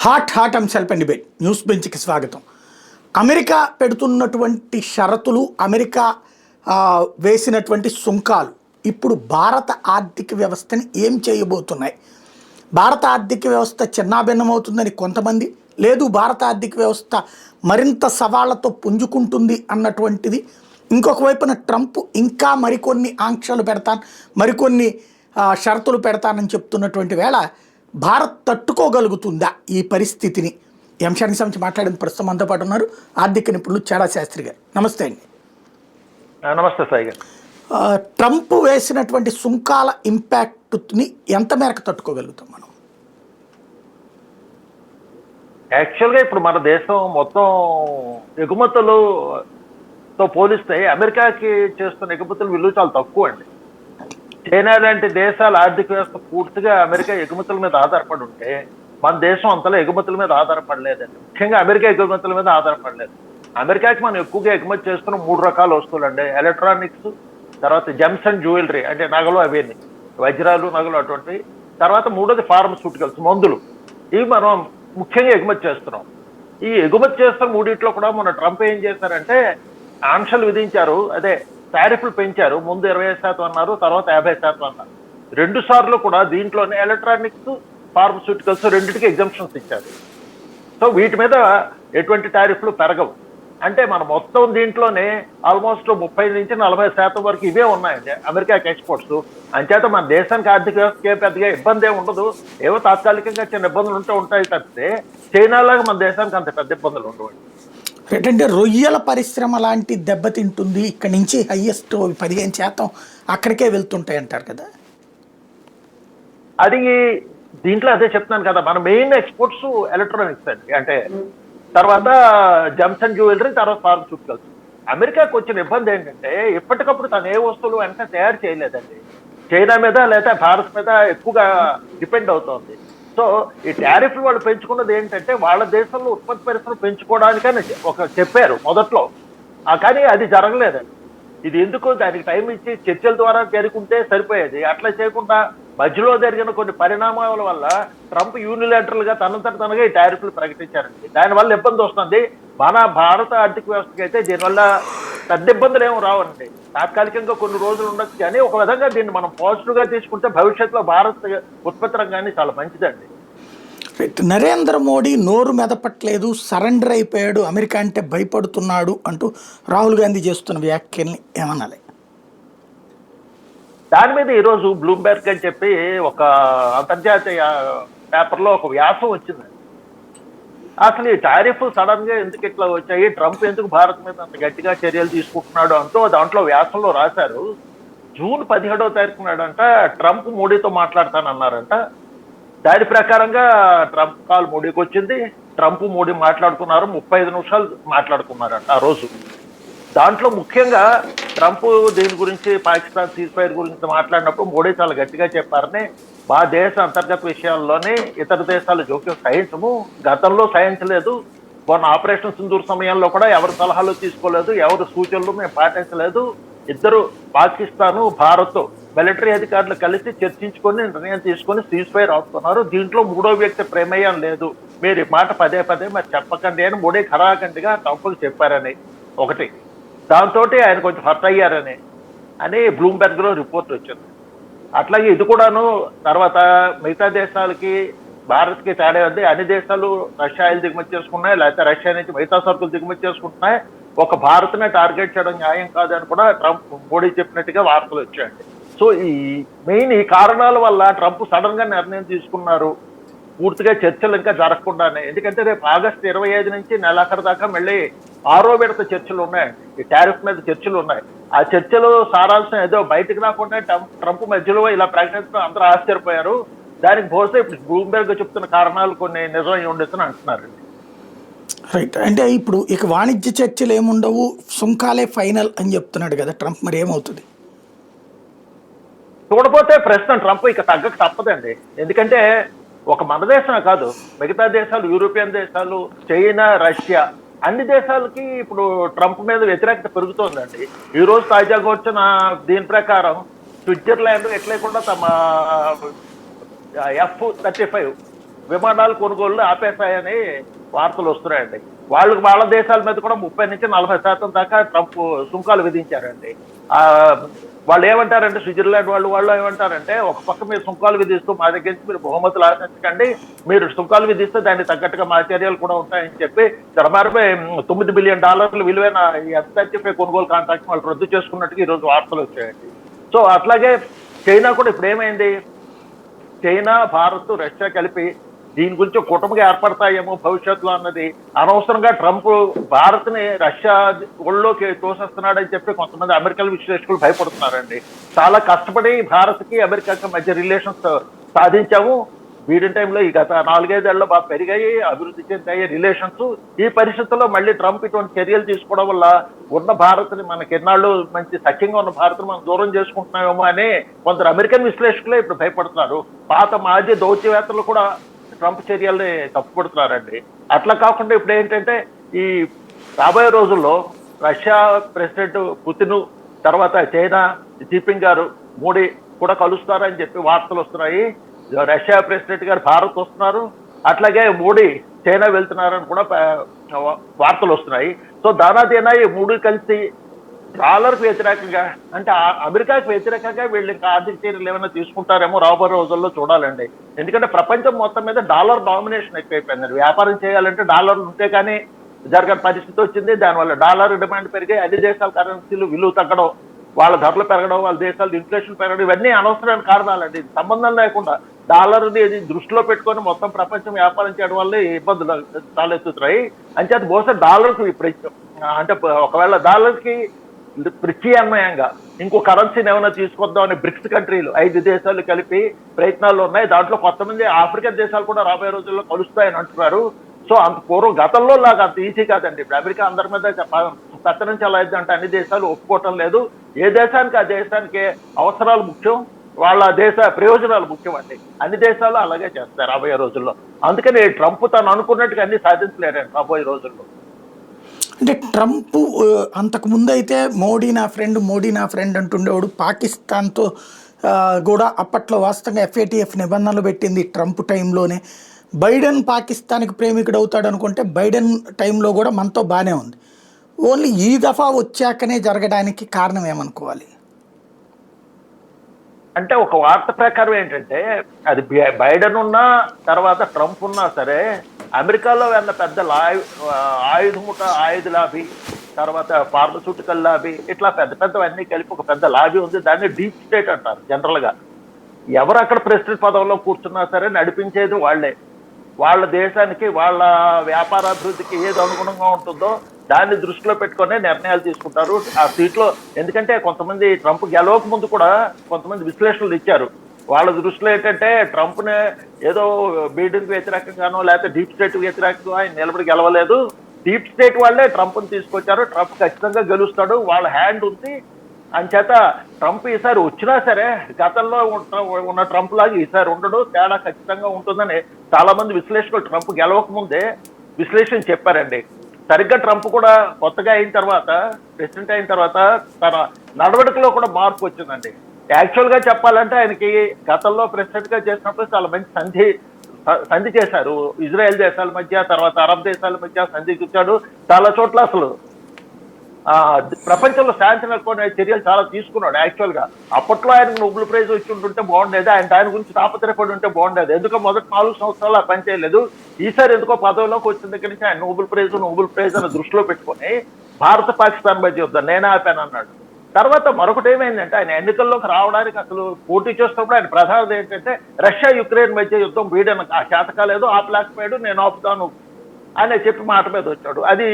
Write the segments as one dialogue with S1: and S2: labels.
S1: Hot అంశాలపై debate news బెంచ్కి స్వాగతం. America పెడుతున్నటువంటి షరతులు, అమెరికా వేసినటువంటి సుంకాలు ఇప్పుడు భారత ఆర్థిక వ్యవస్థని ఏం చేయబోతున్నాయి? భారత ఆర్థిక వ్యవస్థ చిన్నాభిన్నమవుతుందని కొంతమంది, లేదు భారత ఆర్థిక వ్యవస్థ మరింత సవాళ్లతో పుంజుకుంటుంది అన్నటువంటిది ఇంకొక వైపున. ట్రంప్ ఇంకా మరికొన్ని ఆంక్షలు పెడతాను, మరికొన్ని షరతులు పెడతానని చెప్తున్నటువంటి వేళ భారత్ తట్టుకోగలుగుతుందా ఈ పరిస్థితిని? ఈ అంశానికి సంబంధించి మాట్లాడిన ప్రస్తుతం మనతో పాటు ఉన్నారు ఆర్థిక నిపుణులు చాడా శాస్త్రి గారు. నమస్తే అండి.
S2: నమస్తే సాయి గారు.
S1: ట్రంప్ వేసినటువంటి సుంకాల ఇంపాక్ట్ని ఎంత మేరకు తట్టుకోగలుగుతాం మనం?
S2: యాక్చువల్గా ఇప్పుడు మన దేశం మొత్తం ఎగుమతులతో పోలిస్తే అమెరికాకి చేస్తున్న ఎగుమతుల విలువ చాలా తక్కువ అండి. చైనా లాంటి దేశాల ఆర్థిక వ్యవస్థ పూర్తిగా అమెరికా ఎగుమతుల మీద ఆధారపడి ఉంటే మన దేశం అంతలో ఎగుమతుల మీద ఆధారపడలేదండి. ముఖ్యంగా అమెరికా ఎగుమతుల మీద ఆధారపడలేదు. అమెరికాకి మనం ఎక్కువగా ఎగుమతి చేస్తున్న 3 రకాల వస్తువులు అండి. ఎలక్ట్రానిక్స్, తర్వాత జెమ్స్ అండ్ జ్యువెలరీ అంటే నగలు, అవన్నీ వజ్రాలు నగలు అటువంటివి. తర్వాత మూడోది ఫార్మస్యూటికల్స్, మందులు. ఇవి మనం ముఖ్యంగా ఎగుమతి చేస్తున్నాం. ఈ ఎగుమతి చేస్తున్న మూడిట్లో కూడా మన ట్రంప్ ఏం చేశారంటే ఆంక్షలు విధించారు. అదే టారిఫ్లు పెంచారు. ముందు 25% అన్నారు, తర్వాత 50% అన్నారు. 2 సార్లు కూడా దీంట్లోనే ఎలక్ట్రానిక్స్, ఫార్మస్యూటికల్స్ రెండింటికి ఎగ్జంప్షన్స్ ఇచ్చారు. సో వీటి మీద ఎటువంటి టారిఫ్లు పెరగవు. అంటే మన మొత్తం దీంట్లోనే ఆల్మోస్ట్ 30 నుంచి 40% వరకు ఇవే ఉన్నాయండి అమెరికాకి ఎక్స్పోర్ట్స్. అంచేత మన దేశానికి ఆర్థిక వ్యవస్థకి పెద్దగా ఇబ్బంది ఏమి ఉండదు. ఏవో తాత్కాలికంగా చిన్న ఇబ్బందులు ఉంటాయి తప్పితే చైనాలాగా మన దేశానికి అంత పెద్ద ఇబ్బందులు ఉండవు.
S1: ఏంటంటే రొయ్యల పరిశ్రమ లాంటి దెబ్బతింటుంది. ఇక్కడ నుంచి హైయెస్ట్ 15% అక్కడికే వెళ్తుంటాయి అంటారు కదా.
S2: అది దీంట్లో అదే చెప్తున్నాను కదా, మన మెయిన్ ఎక్స్పోర్ట్స్ ఎలక్ట్రానిక్స్ అండి. అంటే తర్వాత జెమ్స్ అండ్ జ్యువెలరీ, తర్వాత ఫార్మస్యూటికల్స్. అమెరికాకు వచ్చిన ఇబ్బంది ఏంటంటే ఎప్పటికప్పుడు తను ఏ వస్తువులు వెంటనే తయారు చేయలేదండి. చైనా మీద లేదా భారత్ మీద ఎక్కువగా డిపెండ్ అవుతోంది. సో ఈ టారిఫ్లు వాళ్ళు పెంచుకున్నది ఏంటంటే వాళ్ళ దేశంలో ఉత్పత్తి పరిశ్రమ పెంచుకోవడానికని చెప్పారు మొదట్లో. కానీ అది జరగలేదండి. ఇది ఎందుకు, దానికి టైం ఇచ్చి చర్చల ద్వారా జరుగుంటే సరిపోయేది. అట్లా చేయకుండా మధ్యలో జరిగిన కొన్ని పరిణామాల వల్ల ట్రంప్ యూనిలాటరల్ గా తనగా ఈ టారిఫ్లు ప్రకటించారండి. దానివల్ల ఇబ్బంది వస్తుంది. మన భారత ఆర్థిక వ్యవస్థకి అయితే దీనివల్ల పెద్ద ఇబ్బందులు ఏమి రావండి. తాత్కాలికంగా కొన్ని రోజులు ఉండొచ్చు, కానీ ఒక విధంగా దీన్ని మనం పాజిటివ్ గా తీసుకుంటే భవిష్యత్తులో భారత ఉత్పత్తి రంగాన్ని చాలా మంచిదండి.
S1: నరేంద్ర మోడీ నోరు మెదపట్లేదు, సరెండర్ అయిపోయాడు, అమెరికా అంటే భయపడుతున్నాడు అంటూ రాహుల్ గాంధీ చేస్తున్న వ్యాఖ్యల్ని ఏమనాలి?
S2: దాని మీద ఈరోజు బ్లూంబెర్గ్ అని చెప్పి ఒక అంతర్జాతీయ పేపర్లో ఒక వ్యాసం వచ్చిందండి. అసలు ఈ టారిఫ్ సడన్ గా ఎందుకు ఇట్లా వచ్చాయి, ట్రంప్ ఎందుకు భారత్ మీద అంత గట్టిగా చర్యలు తీసుకుంటున్నాడు అంటూ దాంట్లో వ్యాసంలో రాశారు. జూన్ 17వ తారీఖు నాడంట ట్రంప్ మోడీతో మాట్లాడతానన్నారంట. దాని ప్రకారంగా ట్రంప్ కాల్ మోడీకి వచ్చింది. ట్రంప్ మోడీ మాట్లాడుకున్నారు. 35 నిమిషాలు మాట్లాడుకున్నారంట ఆ రోజు. దాంట్లో ముఖ్యంగా ట్రంప్ దీని గురించి, పాకిస్తాన్ సీజ్ ఫైర్ గురించి మాట్లాడినప్పుడు మోడీ చాలా గట్టిగా చెప్పారని, మా దేశ అంతర్గత విషయాల్లోనే ఇతర దేశాల జోక్యం సహించము, గతంలో సహించలేదు, మొన్న ఆపరేషన్ సింధూర్ సమయంలో కూడా ఎవరి సలహాలు తీసుకోలేదు, ఎవరి సూచనలు మేము పాటించలేదు. ఇద్దరు పాకిస్తాను, భారత్ మిలిటరీ అధికారులు కలిసి చర్చించుకొని నిర్ణయం తీసుకొని సీజ్ ఫైర్ అవుతున్నారు. దీంట్లో మూడో వ్యక్తి ప్రమేయం లేదు, మీరు ఈ మాట పదే మరి చెప్పకండి అని మోడీ ఖరాఖండిగా ట్రంప్కి చెప్పారని ఒకటి. దాంతో ఆయన కొంచెం హర్ట్ అయ్యారని బ్లూంబెర్గ్ లో రిపోర్ట్ వచ్చింది. అట్లాగే ఇది కూడాను తర్వాత మిగతా దేశాలకి భారత్కి తేడా ఉంది. అన్ని దేశాలు రష్యా ఆయిల్ దిగుమతి చేసుకున్నాయి, లేకపోతే రష్యా నుంచి మిగతా సరుకులు దిగుమతి చేసుకుంటున్నాయి. ఒక భారత్నే టార్గెట్ చేయడం న్యాయం కాదని కూడా ట్రంప్ మోడీ చెప్పినట్టుగా వార్తలు వచ్చాయండి. సో ఈ మెయిన్ ఈ కారణాల వల్ల ట్రంప్ సడన్ గా నిర్ణయం తీసుకున్నారు, పూర్తిగా చర్చలు ఇంకా జరగకుండానే. ఎందుకంటే రేపు ఆగస్టు 25 నుంచి నెలాఖరు దాకా మళ్ళీ 6వ విడత చర్చలు ఉన్నాయండి. ఈ టారిఫ్ మీద చర్చలు ఉన్నాయి. ఆ చర్చలు సారాంశం ఏదో బయటకు రాకుండా ట్రంప్ మధ్యలో ఇలా ప్రకటించడం అందరూ ఆశ్చర్యపోయారు. దానికి బహుశా ఇప్పుడు బ్లూంబెర్గ్ చెప్తున్న కారణాలు కొన్ని నిజమై ఉండొచ్చని అంటున్నారండి.
S1: రైట్. అంటే ఇప్పుడు ఇక వాణిజ్య చర్చలు ఏముండవు, సుంకాలే ఫైనల్ అని చెప్తున్నాడు కదా ట్రంప్. మరి ఏమవుతుంది
S2: చూడపోతే ప్రస్తుతం ట్రంప్ ఇక తగ్గక తప్పదండి. ఎందుకంటే ఒక మన దేశమే కాదు, మిగతా దేశాలు, యూరోపియన్ దేశాలు, చైనా, రష్యా అన్ని దేశాలకి ఇప్పుడు ట్రంప్ మీద వ్యతిరేకత పెరుగుతోందండి. ఈ రోజు తాజాగా వచ్చిన దీని ప్రకారం స్విట్జర్లాండ్ ఎట్లేకుండా తమ F-35 విమానాలు కొనుగోళ్లు ఆపేశాయని వార్తలు వస్తున్నాయండి. వాళ్ళ దేశాల మీద కూడా 30 నుంచి 40% దాకా ట్రంప్ సుంకాలు విధించారండి. ఆ వాళ్ళు ఏమంటారంటే స్విట్జర్లాండ్ వాళ్ళు ఏమంటారంటే, ఒక పక్క మీరు సుంకాలు విధిస్తూ మా దగ్గర నుంచి మీరు బహుమతులు ఆశించకండి, మీరు సుంకాలు విధిస్తే దానికి తగ్గట్టుగా మా చర్యలు కూడా ఉంటాయని చెప్పి సుమారుగా $9 బిలియన్ విలువైన ఈ F-35 కొనుగోలు కాంట్రాక్ట్ వాళ్ళు రద్దు చేసుకున్నట్టుగా ఈ రోజు వార్తలు వచ్చాయండి. సో అట్లాగే చైనా కూడా ఇప్పుడు ఏమైంది, చైనా, భారత్, రష్యా కలిపి దీని గురించి కుటుంబంగా ఏర్పడతాయేమో భవిష్యత్తులో అన్నది అనవసరంగా ట్రంప్ భారత్ ని రష్యా ఒళ్ళోకి తోసేస్తున్నాడని చెప్పి కొంతమంది అమెరికన్ విశ్లేషకులు భయపడుతున్నారండి. చాలా కష్టపడి భారత్ కి అమెరికాకి మధ్య రిలేషన్స్ సాధించాము. బీడెన్ టైంలో ఈ గత 4-5 ఏళ్లలో బాగా పెరిగాయి, అభివృద్ధి చెందాయి రిలేషన్స్. ఈ పరిస్థితుల్లో మళ్ళీ ట్రంప్ ఇటువంటి చర్యలు తీసుకోవడం వల్ల ఉన్న భారత్ ని మనకి ఎన్నాళ్ళు మంచి సఖ్యంగా ఉన్న భారత్ మనం దూరం చేసుకుంటున్నామేమో అని కొందరు అమెరికన్ విశ్లేషకులే ఇప్పుడు భయపడుతున్నారు. పాత మాజీ దౌత్యవేత్తలు కూడా ట్రంప్ చర్యల్ని తప్పుపడుతున్నారండి. అట్లా కాకుండా ఇప్పుడు ఏంటంటే ఈ రాబోయే రోజుల్లో రష్యా ప్రెసిడెంట్ పుతిన్ తర్వాత చైనా జిన్పింగ్ గారు మోడీ కూడా కలుస్తారని చెప్పి వార్తలు వస్తున్నాయి. రష్యా ప్రెసిడెంట్ గారు భారత్ వస్తున్నారు, అట్లాగే మోడీ చైనా వెళ్తున్నారని కూడా వార్తలు వస్తున్నాయి. సో దానాదేనా ఈ మూడు కలిసి డాలర్కు వ్యతిరేకంగా అంటే అమెరికాకు వ్యతిరేకంగా వీళ్ళు ఇంకా ఆర్థిక చర్యలు ఏమైనా తీసుకుంటారేమో రాబోయే రోజుల్లో చూడాలండి. ఎందుకంటే ప్రపంచం మొత్తం మీద డాలర్ డామినేషన్ ఎక్కువైపోయింది. వ్యాపారం చేయాలంటే డాలర్లు ఉంటే కానీ జరగని పరిస్థితి వచ్చింది. దానివల్ల డాలర్ డిమాండ్ పెరిగాయి, అన్ని దేశాల కరెన్సీలు విలువ తగ్గడం, వాళ్ళ ధరలు పెరగడం, వాళ్ళ దేశాలు ఇన్ఫ్లేషన్ పెరగడం, ఇవన్నీ అనవసరమైన కారణాలండి. సంబంధం లేకుండా డాలర్ని దృష్టిలో పెట్టుకొని మొత్తం ప్రపంచం వ్యాపారం చేయడం వల్ల ఇబ్బందులు తలెత్తుతున్నాయి. అంచేత బహుశా డాలర్కి అంటే ఒకవేళ డాలర్కి ప్రత్యామ్నాయంగా ఇంకో కరెన్సీని ఏమైనా తీసుకొద్దామని బ్రిక్స్ కంట్రీలు 5 దేశాలు కలిపి ప్రయత్నాలు ఉన్నాయి. దాంట్లో కొంతమంది ఆఫ్రికన్ దేశాలు కూడా రాబోయే రోజుల్లో కలుస్తాయని అంటున్నారు. సో అంత పూర్వం గతంలో లాగా అంత ఈజీ కాదండి. ఇప్పుడు అమెరికా అందరి మీద పెత్తనం చెలాయిద్దంటే అన్ని దేశాలు ఒప్పుకోవటం లేదు. ఏ దేశానికి ఆ దేశానికి అవసరాలు ముఖ్యం, వాళ్ళ దేశ ప్రయోజనాలు ముఖ్యం అండి. అన్ని దేశాలు అలాగే చేస్తారు రాబోయే రోజుల్లో. అందుకని ట్రంప్ తను అనుకున్నట్టుగా అన్ని సాధించలేడండి రాబోయే రోజుల్లో.
S1: అంటే ట్రంప్ అంతకుముందు అయితే మోడీ నా ఫ్రెండ్ అంటుండేవాడు. పాకిస్తాన్తో కూడా అప్పట్లో వాస్తవంగా FATF నిబంధనలు పెట్టింది ట్రంప్ టైంలోనే. బైడెన్ పాకిస్తాన్కి ప్రేమికుడు అవుతాడు అనుకుంటే బైడెన్ టైంలో కూడా మనతో బాగానే ఉంది. ఓన్లీ ఈ దఫా వచ్చాకనే జరగడానికి కారణం ఏమనుకోవాలి?
S2: అంటే ఒక వార్త ప్రకారం ఏంటంటే అది బైడెన్ ఉన్నా తర్వాత ట్రంప్ ఉన్నా సరే అమెరికాలో ఉన్న పెద్ద ఆయుధ లాబీ, తర్వాత ఫార్మస్యూటికల్ లాబీ, ఇట్లా పెద్దవన్నీ కలిపి ఒక పెద్ద లాబీ ఉంది. దాన్ని డీప్ స్టేట్ అంటారు జనరల్ గా. ఎవరు అక్కడ ప్రెసిడెంట్ పదవిలో కూర్చున్నా సరే నడిపించేది వాళ్లే. వాళ్ళ దేశానికి వాళ్ళ వ్యాపారాభివృద్ధికి ఏది అనుగుణంగా ఉంటుందో దాన్ని దృష్టిలో పెట్టుకునే నిర్ణయాలు తీసుకుంటారు ఆ సీట్లో. ఎందుకంటే కొంతమంది ట్రంప్ గెలవక ముందు కూడా కొంతమంది విశ్లేషణలు ఇచ్చారు. వాళ్ళ దృష్టిలో ఏంటంటే ట్రంప్ని ఏదో బైడెన్కి వ్యతిరేకంగానో లేకపోతే డీప్ స్టేట్ వ్యతిరేకంగా ఆయన నిలబడి గెలవలేదు. డీప్ స్టేట్ వాళ్ళే ట్రంప్ని తీసుకొచ్చారు. ట్రంప్ ఖచ్చితంగా గెలుస్తాడు, వాళ్ళ హ్యాండ్ ఉంది. అంచేత ట్రంప్ ఈసారి వచ్చినా సరే గతంలో ఉన్న ట్రంప్ లాగా ఈసారి ఉండడు, తేడా ఖచ్చితంగా ఉంటుందని చాలా మంది విశ్లేషకులు ట్రంప్ గెలవక ముందే విశ్లేషణ చెప్పారండి. సరిగ్గా ట్రంప్ కూడా కొత్తగా అయిన తర్వాత ప్రెసిడెంట్ అయిన తర్వాత తన నడవడికలో కూడా మార్పు వచ్చిందండి. యాక్చువల్ గా చెప్పాలంటే ఆయనకి గతంలో ప్రెసిడెంట్ గా చేసినప్పుడు చాలా మంచి సంధి చేశారు. ఇజ్రాయెల్ దేశాల మధ్య, తర్వాత అరబ్ దేశాల మధ్య సంధి కూర్చాడు. చాలా చోట్ల అసలు ప్రపంచంలో శాంతి నెలకొనే చర్యలు చాలా తీసుకున్నాడు. యాక్చువల్ గా అప్పట్లో ఆయనకు నోబెల్ ప్రైజ్ వచ్చి ఉంటుంటే బాగుండేది, ఆయన దాని గురించి తాపత్రయపడి ఉంటే బాగుండేది. ఎందుకో మొదటి 4 సంవత్సరాలు ఆ పని చేయలేదు. ఈసారి ఎందుకో పదవిలోకి వచ్చిన దగ్గర నుంచి ఆయన నోబెల్ ప్రైజ్ అని దృష్టిలో పెట్టుకొని భారత పాకిస్తాన్ మధ్య యుద్ధం నేనే ఆపాను అన్నాడు. తర్వాత మరొకటి ఏమైందంటే ఆయన ఎన్నికల్లోకి రావడానికి అసలు పోటీ చేస్తున్నప్పుడు ఆయన ప్రధానది ఏంటంటే రష్యా యుక్రెయిన్ మధ్య యుద్ధం వీడని ఆ శాతకాలేదు, ఆపలేకపోయాడు, నేను ఆపుతాను అని చెప్పి మాట మీద వచ్చాడు. అది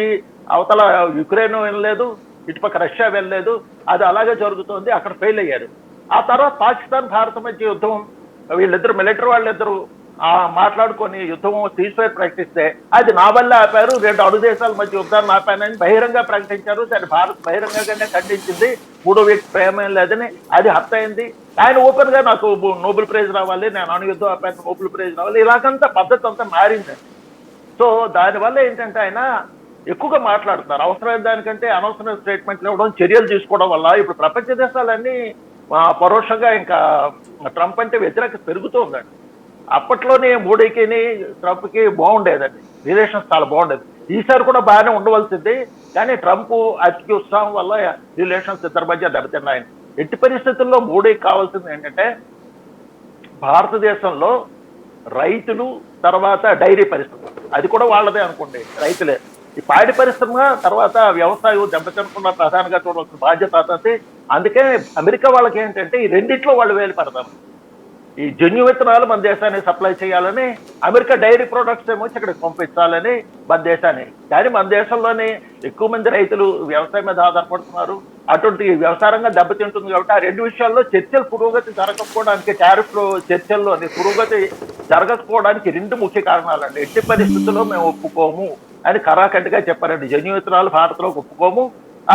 S2: అవతల యుక్రెయిన్ వెళ్ళలేదు, ఇటుపక్క రష్యా వెళ్ళలేదు, అది అలాగే జరుగుతోంది. అక్కడ ఫెయిల్ అయ్యారు. ఆ తర్వాత పాకిస్తాన్ భారత మధ్య యుద్ధం, వీళ్ళిద్దరు మిలిటరీ వాళ్ళిద్దరు మాట్లాడుకొని యుద్ధం సీజ్ఫైర్ ప్రకటిస్తే అది నా వల్ల ఆపారు, 2 అణు దేశాల మధ్య యుద్ధాన్ని ఆపానని బహిరంగ ప్రకటించారు. దాన్ని భారత్ బహిరంగంగానే ఖండించింది. 3వ వ్యక్తి ప్రేమ లేదని అది హత్య అయింది. ఆయన ఓపెన్ గా నాకు నోబెల్ ప్రైజ్ రావాలి, నేను అణు యుద్ధం ఆపాను, నోబెల్ ప్రైజ్ రావాలి, ఇలాగంతా పద్ధతి అంతా మారింది. సో దానివల్ల ఏంటంటే ఆయన ఎక్కువగా మాట్లాడుతున్నారు. అవసరమైన దానికంటే అనవసరమైన స్టేట్మెంట్లు ఇవ్వడం, చర్యలు తీసుకోవడం వల్ల ఇప్పుడు ప్రపంచ దేశాలన్నీ పరోక్షంగా ఇంకా ట్రంప్ అంటే వ్యతిరేకత పెరుగుతూ ఉందండి. అప్పట్లోనే మోడీకి ట్రంప్కి బాగుండేదండి, రిలేషన్స్ చాలా బాగుండేది. ఈసారి కూడా బాగానే ఉండవలసింది, కానీ ట్రంప్ అతికి ఉత్సాహం వల్ల రిలేషన్స్ ఇద్దరి మధ్య దెబ్బతిన్నాయి. ఎట్టి పరిస్థితుల్లో మోడీకి కావాల్సింది ఏంటంటే భారతదేశంలో రైతులు, తర్వాత డైరీ పరిశ్రమ, అది కూడా వాళ్ళదే అనుకోండి, రైతులే. ఈ పాడి పరిశ్రమ తర్వాత వ్యవసాయం దెబ్బతినకుండా ప్రధానంగా చూడవలసిన బాధ్యత అతనిది. అందుకే అమెరికా వాళ్ళకి ఏంటంటే ఈ రెండిట్లో వాళ్ళు వేలు పెడతారు. ఈ జన్యు విత్తనాలు మన దేశానికి సప్లై చేయాలని, అమెరికా డైరీ ప్రొడక్ట్స్ ఏమో ఇక్కడికి పంపించాలని మన దేశాన్ని. కానీ మన దేశంలోనే ఎక్కువ మంది రైతులు వ్యవసాయం మీద ఆధారపడుతున్నారు. అటువంటి వ్యవసాయ రంగం దెబ్బతింటుంది కాబట్టి ఆ రెండు విషయాల్లో చర్చలు పురోగతి జరగకపోవడానికి, టారిఫ్ చర్చల్లోని పురోగతి జరగకపోవడానికి రెండు ముఖ్య కారణాలండి. ఎట్టి పరిస్థితుల్లో మేము ఒప్పుకోము అని కరాఖండిగా చెప్పారండి. జన్యు విత్తనాలు భారత్లోకి ఒప్పుకోము,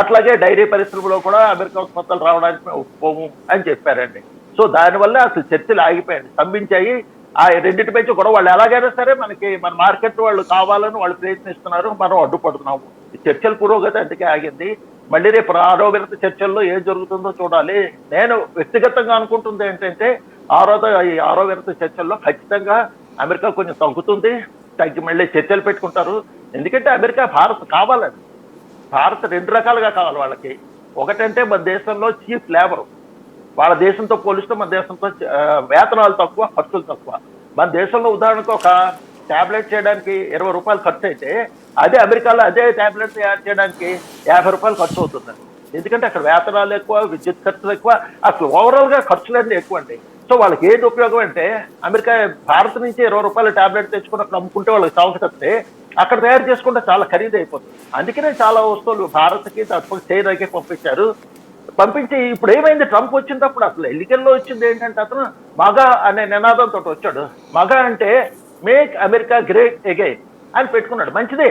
S2: అట్లాగే డైరీ పరిశ్రమలో కూడా అమెరికా ఉత్పత్తులు రావడానికి మేము ఒప్పుకోము అని చెప్పారండి. సో దానివల్ల అసలు చర్చలు ఆగిపోయాయి, స్తంభించాయి. ఆ రెండింటి మధ్య కూడా వాళ్ళు ఎలాగైనా సరే మన మార్కెట్ వాళ్ళు కావాలని వాళ్ళు ప్రయత్నిస్తున్నారు, మనం అడ్డుపడుతున్నాము. ఈ చర్చల పురోగతి అందుకే ఆగింది. మళ్ళీ రేపు 6వ విడత చర్చల్లో ఏం జరుగుతుందో చూడాలి. నేను వ్యక్తిగతంగా అనుకుంటుంది ఏంటంటే ఈ 6వ విడత చర్చల్లో ఖచ్చితంగా అమెరికా కొంచెం తగ్గుతుంది, తగ్గి మళ్ళీ చర్చలు పెట్టుకుంటారు. ఎందుకంటే అమెరికా భారత్ కావాలని, భారత్ రెండు రకాలుగా కావాలి వాళ్ళకి. ఒకటంటే మన దేశంలో చీప్ లేబర్, వాళ్ళ దేశంతో పోలిస్తే మన దేశంతో వేతనాలు తక్కువ, ఖర్చులు తక్కువ. మన దేశంలో ఉదాహరణకు ఒక ట్యాబ్లెట్ చేయడానికి 20 రూపాయలు ఖర్చు అయితే అదే అమెరికాలో అదే ట్యాబ్లెట్ తయారు చేయడానికి 50 రూపాయలు ఖర్చు అవుతుందండి. ఎందుకంటే అక్కడ వేతనాలు ఎక్కువ, విద్యుత్ ఖర్చులు ఎక్కువ, అసలు ఓవరాల్ గా ఖర్చులన్నీ ఎక్కువ అండి. సో వాళ్ళకి ఏది ఉపయోగం అంటే అమెరికా భారత్ నుంచి 20 రూపాయల ట్యాబ్లెట్ తెచ్చుకున్నప్పుడు అమ్ముకుంటే వాళ్ళకి చౌకతే, అక్కడ తయారు చేసుకుంటే చాలా ఖరీదు అయిపోతుంది. అందుకనే చాలా వస్తువులు భారత్కి తప్పకుండా చైనాకి పంపించి ఇప్పుడు ఏమైంది, ట్రంప్ వచ్చినప్పుడు అసలు ఎన్నికల్లో వచ్చింది ఏంటంటే అతను మగా అనే నినాదంతో వచ్చాడు. మగా అంటే మేక్ అమెరికా గ్రేట్ అగైన్ అని పెట్టుకున్నాడు. మంచిదే,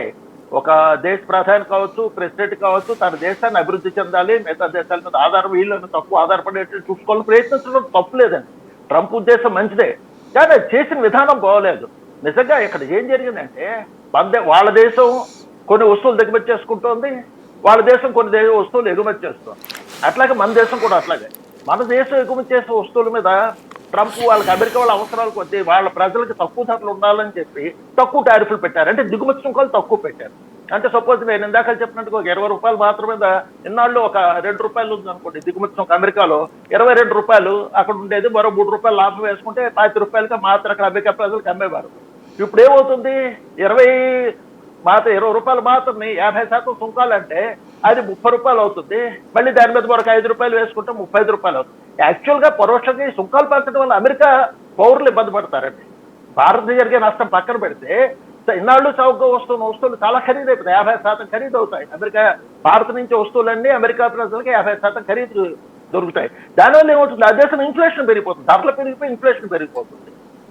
S2: ఒక దేశ ప్రధాని కావచ్చు, ప్రెసిడెంట్ కావచ్చు, తన దేశాన్ని అభివృద్ధి చెందాలి, మిగతా దేశాల మీద వీళ్ళని తక్కువ ఆధారపడేట్టు చూసుకోవాలని ప్రయత్నించడం తప్పులేదండి. ట్రంప్ ఉద్దేశం మంచిదే, కానీ అది చేసిన విధానం బాగోలేదు. నిజంగా ఇక్కడ ఏం జరిగిందంటే వాళ్ళ దేశం కొన్ని వస్తువులు దిగుమతి చేసుకుంటోంది, వాళ్ళ దేశం కొన్ని వస్తువులు ఎగుమతి చేస్తుంది. అట్లాగే మన దేశం కూడా అట్లాగే. మన దేశం ఎగుమతి చేసే వస్తువుల మీద ట్రంప్ వాళ్ళకి అమెరికా వాళ్ళ అవసరాలు కొద్దీ వాళ్ళ ప్రజలకు తక్కువ ధరలు ఉండాలని చెప్పి తక్కువ టారిఫ్లు పెట్టారు. అంటే దిగుమతి సుంకాలు తక్కువ పెట్టారు. అంటే సపోజ్ నేను ఇందాక చెప్పినట్టుగా ఒక 20 రూపాయలు మాత్రమే ఇన్నాళ్ళు ఒక 2 రూపాయలు ఉంది అనుకోండి దిగుమతి సుంకం, అమెరికాలో 22 రూపాయలు అక్కడ ఉండేది, మరో 3 రూపాయలు లాభం వేసుకుంటే 10 రూపాయలుగా మాత్రం అక్కడ అమెరికా ప్రజలకు అమ్మేవారు. ఇప్పుడు ఏమవుతుంది, 20 రూపాయలు మాత్రం 50% సుంకాలు అంటే అది 30 రూపాయలు అవుతుంది. మళ్ళీ దాని మీద మరొక 5 రూపాయలు వేసుకుంటే 35 రూపాయలు అవుతుంది. యాక్చువల్ గా పరోక్షంగా ఈ సుంకాలు పెంచడం వల్ల అమెరికా పౌరులు ఇబ్బంది పడతారండి. భారత్ జరిగే నష్టం పక్కన పెడితే ఇన్నాళ్ళు చౌకగా వస్తువులు చాలా ఖరీదు అయిపోతాయి, 50% ఖరీదు అవుతాయి. భారత్ నుంచి వస్తువులన్నీ అమెరికా ప్రజలకి 50% ఖరీదు దొరుకుతాయి. దానివల్ల ఏమవుతుంది, ఆ దేశం ఇన్ఫ్లేషన్ పెరిగిపోతుంది, ధరలు పెరిగిపోయి ఇన్ఫ్లేషన్ పెరిగిపోతుంది.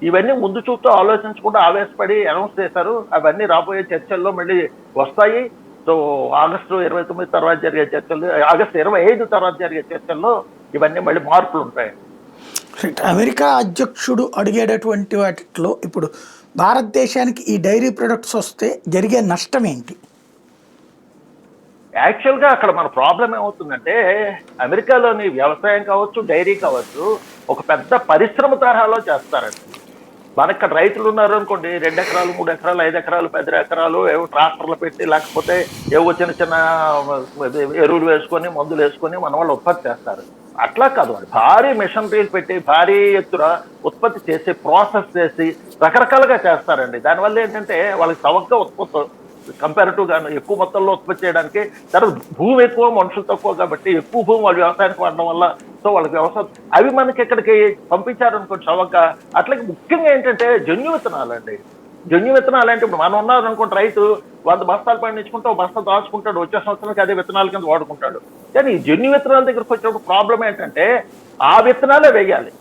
S2: ఇవన్నీ ముందు చూపుతూ ఆలోచించకుండా ఆవేశపడి అనౌన్స్ చేశారు. అవన్నీ రాబోయే చర్చల్లో మళ్ళీ వస్తాయి. సో ఆగస్టు 29 తర్వాత జరిగే చర్చలు, ఆగస్టు 25 తర్వాత జరిగే చర్చల్లో ఇవన్నీ మళ్ళీ మార్పులు ఉంటాయి.
S1: అమెరికా అధ్యక్షుడు అడిగేటటువంటి వాటిలో ఇప్పుడు భారతదేశానికి ఈ డైరీ ప్రొడక్ట్స్ వస్తే జరిగే నష్టం ఏంటి?
S2: యాక్చువల్గా అక్కడ మన ప్రాబ్లం ఏమవుతుందంటే అమెరికాలోని వ్యవసాయం కావచ్చు, డైరీ కావచ్చు, ఒక పెద్ద పరిశ్రమ తరహాలో చేస్తారండి. మనక్కడ రైతులు ఉన్నారు అనుకోండి, 2 ఎకరాలు, 3 ఎకరాలు, 5 ఎకరాలు, 10 ఎకరాలు ఏవో ట్రాక్టర్లు పెట్టి, లేకపోతే ఏవో చిన్న ఎరువులు వేసుకొని, మందులు వేసుకొని మన వాళ్ళు ఉత్పత్తి చేస్తారు. అట్లా కాదు, భారీ మిషనరీలు పెట్టి భారీ ఎత్తున ఉత్పత్తి చేసి, ప్రాసెస్ చేసి రకరకాలుగా చేస్తారండి. దానివల్ల ఏంటంటే వాళ్ళకి చవకగా ఉత్పత్తి కంపారిటివ్ గా ఎక్కువ మొత్తంలో ఉత్పత్తి చేయడానికి, తర్వాత భూమి ఎక్కువ, మనుషులు తక్కువ కాబట్టి ఎక్కువ భూమి వాళ్ళు వ్యవసాయానికి వాడడం వల్ల సో వాళ్ళకి వ్యవసాయం అవి మనకి ఇక్కడికి పంపించారనుకోండి చవకగా. అట్లాగే ముఖ్యంగా ఏంటంటే జన్యు విత్తనాలు అండి. జన్యు విత్తనాలు అంటే ఇప్పుడు మనం ఉన్నారనుకోండి, రైతు 100 బస్తాలు పండించుకుంటే 1 బస్తా దాచుకుంటాడు, వచ్చే సంవత్సరానికి అదే విత్తనాల కింద వాడుకుంటాడు. కానీ ఈ జన్యు విత్తనాల దగ్గరకు వచ్చినప్పుడు ప్రాబ్లం ఏంటంటే ఆ విత్తనాలే వేయాలి.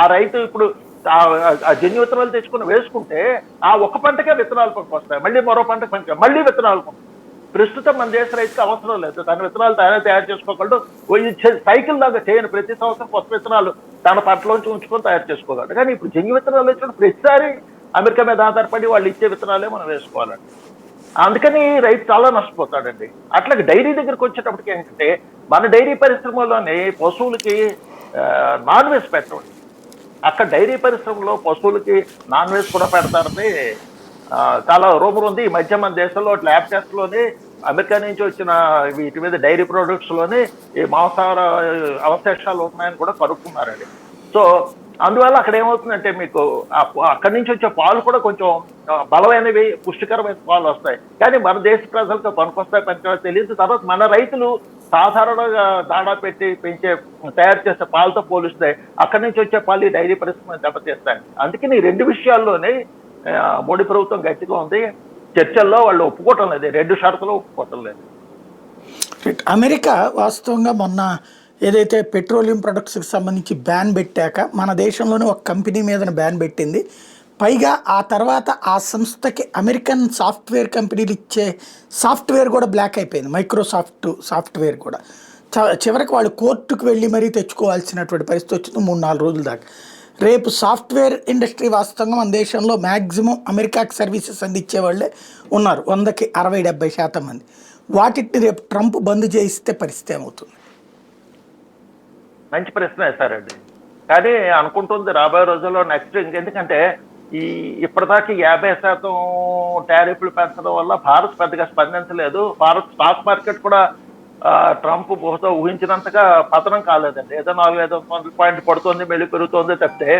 S2: ఆ రైతు ఇప్పుడు ఆ జన్యు విత్తనాలు తెచ్చుకుని వేసుకుంటే ఆ ఒక్క పంటకే విత్తనాలు వస్తాయి, మళ్ళీ మరో పంటకు పంట మళ్ళీ విత్తనాలు. ప్రస్తుతం మన దేశ రైతుకి అవసరం లేదు, తన విత్తనాలు తయారు చేసుకోగలడు. సైకిల్ దాకా చేయను, ప్రతి సంవత్సరం కొత్త విత్తనాలు తన పంటలోంచి ఉంచుకొని తయారు చేసుకోగలడు. కానీ ఇప్పుడు జన్యు విత్తనాలు వచ్చినప్పుడు ప్రతిసారి అమెరికా మీద ఆధారపడి వాళ్ళు ఇచ్చే విత్తనాలే మనం వేసుకోవాలండి. అందుకని రైతు చాలా నష్టపోతాడండి. అట్లాగే డైరీ దగ్గరికి వచ్చేటప్పటికి ఏంటంటే మన డైరీ పరిశ్రమలోనే పశువులకి నాన్ వెజ్ పెట్టండి. అక్కడ డైరీ పరిశ్రమలో పశువులకి నాన్ వెజ్ కూడా పెడతారని చాలా రూమర్ ఉంది. ఈ మధ్య మన దేశంలో ల్యాబ్ టెస్ట్ లోని అమెరికా నుంచి వచ్చిన వీటి మీద డైరీ ప్రొడక్ట్స్ లోని ఈ మాంసాహార అవశేషాలు ఉన్నాయని కూడా కనుక్కున్నారండి. సో అందువల్ల అక్కడ ఏమవుతుందంటే మీకు అక్కడి నుంచి వచ్చే పాలు కూడా కొంచెం బలమైనవి, పుష్టికరమైన పాలు వస్తాయి. కానీ మన దేశ ప్రజలకు పనికొస్తాయి పనికొస్తాయి తెలియదు. తర్వాత మన రైతులు సాధారణంగా దాణా పెట్టి తయారు చేసే పాలతో పోలిస్తే అక్కడి నుంచి వచ్చే పాలు ఈ డైరీ పరిశ్రమ దెబ్బతీస్తాయి. అందుకని ఈ రెండు విషయాల్లోనే మోడీ ప్రభుత్వం గట్టిగా ఉంది. చర్చల్లో వాళ్ళు ఒప్పుకోవటం లేదు, రెండు షరతులు ఒప్పుకోవటం లేదు.
S1: అమెరికా వాస్తవంగా మొన్న ఏదైతే పెట్రోలియం ప్రొడక్ట్స్కి సంబంధించి బ్యాన్ పెట్టాక మన దేశంలోనే ఒక కంపెనీ మీద బ్యాన్ పెట్టింది. పైగా ఆ తర్వాత ఆ సంస్థకి అమెరికన్ సాఫ్ట్వేర్ కంపెనీలు ఇచ్చే సాఫ్ట్వేర్ కూడా బ్లాక్ అయిపోయింది. మైక్రోసాఫ్ట్ సాఫ్ట్వేర్ కూడా చివరికి వాళ్ళు కోర్టుకు వెళ్ళి మరీ తెచ్చుకోవాల్సినటువంటి పరిస్థితి వచ్చింది 3-4 రోజుల దాకా. రేపు సాఫ్ట్వేర్ ఇండస్ట్రీ వాస్తవంగా మన దేశంలో మ్యాక్సిమం అమెరికాకి సర్వీసెస్ అందించే వాళ్ళే ఉన్నారు, 100కి 60-70% మంది. వాటిని రేపు ట్రంప్ బంద్ చేయిస్తే పరిస్థితి ఏమవుతుంది?
S2: మంచి ప్రశ్న వేశారండి. కానీ అనుకుంటుంది రాబోయే రోజుల్లో నెక్స్ట్ ఎందుకంటే ఇప్పటిదాకా 50% టారిఫ్లు పెంచడం వల్ల భారత్ పెద్దగా స్పందించలేదు. భారత్ స్టాక్ మార్కెట్ కూడా ట్రంప్ బహుశా ఊహించినంతగా పతనం కాలేదండి. ఏదో 400-500 పాయింట్లు పడుతుంది, మళ్ళీ పెరుగుతుంది తప్పితే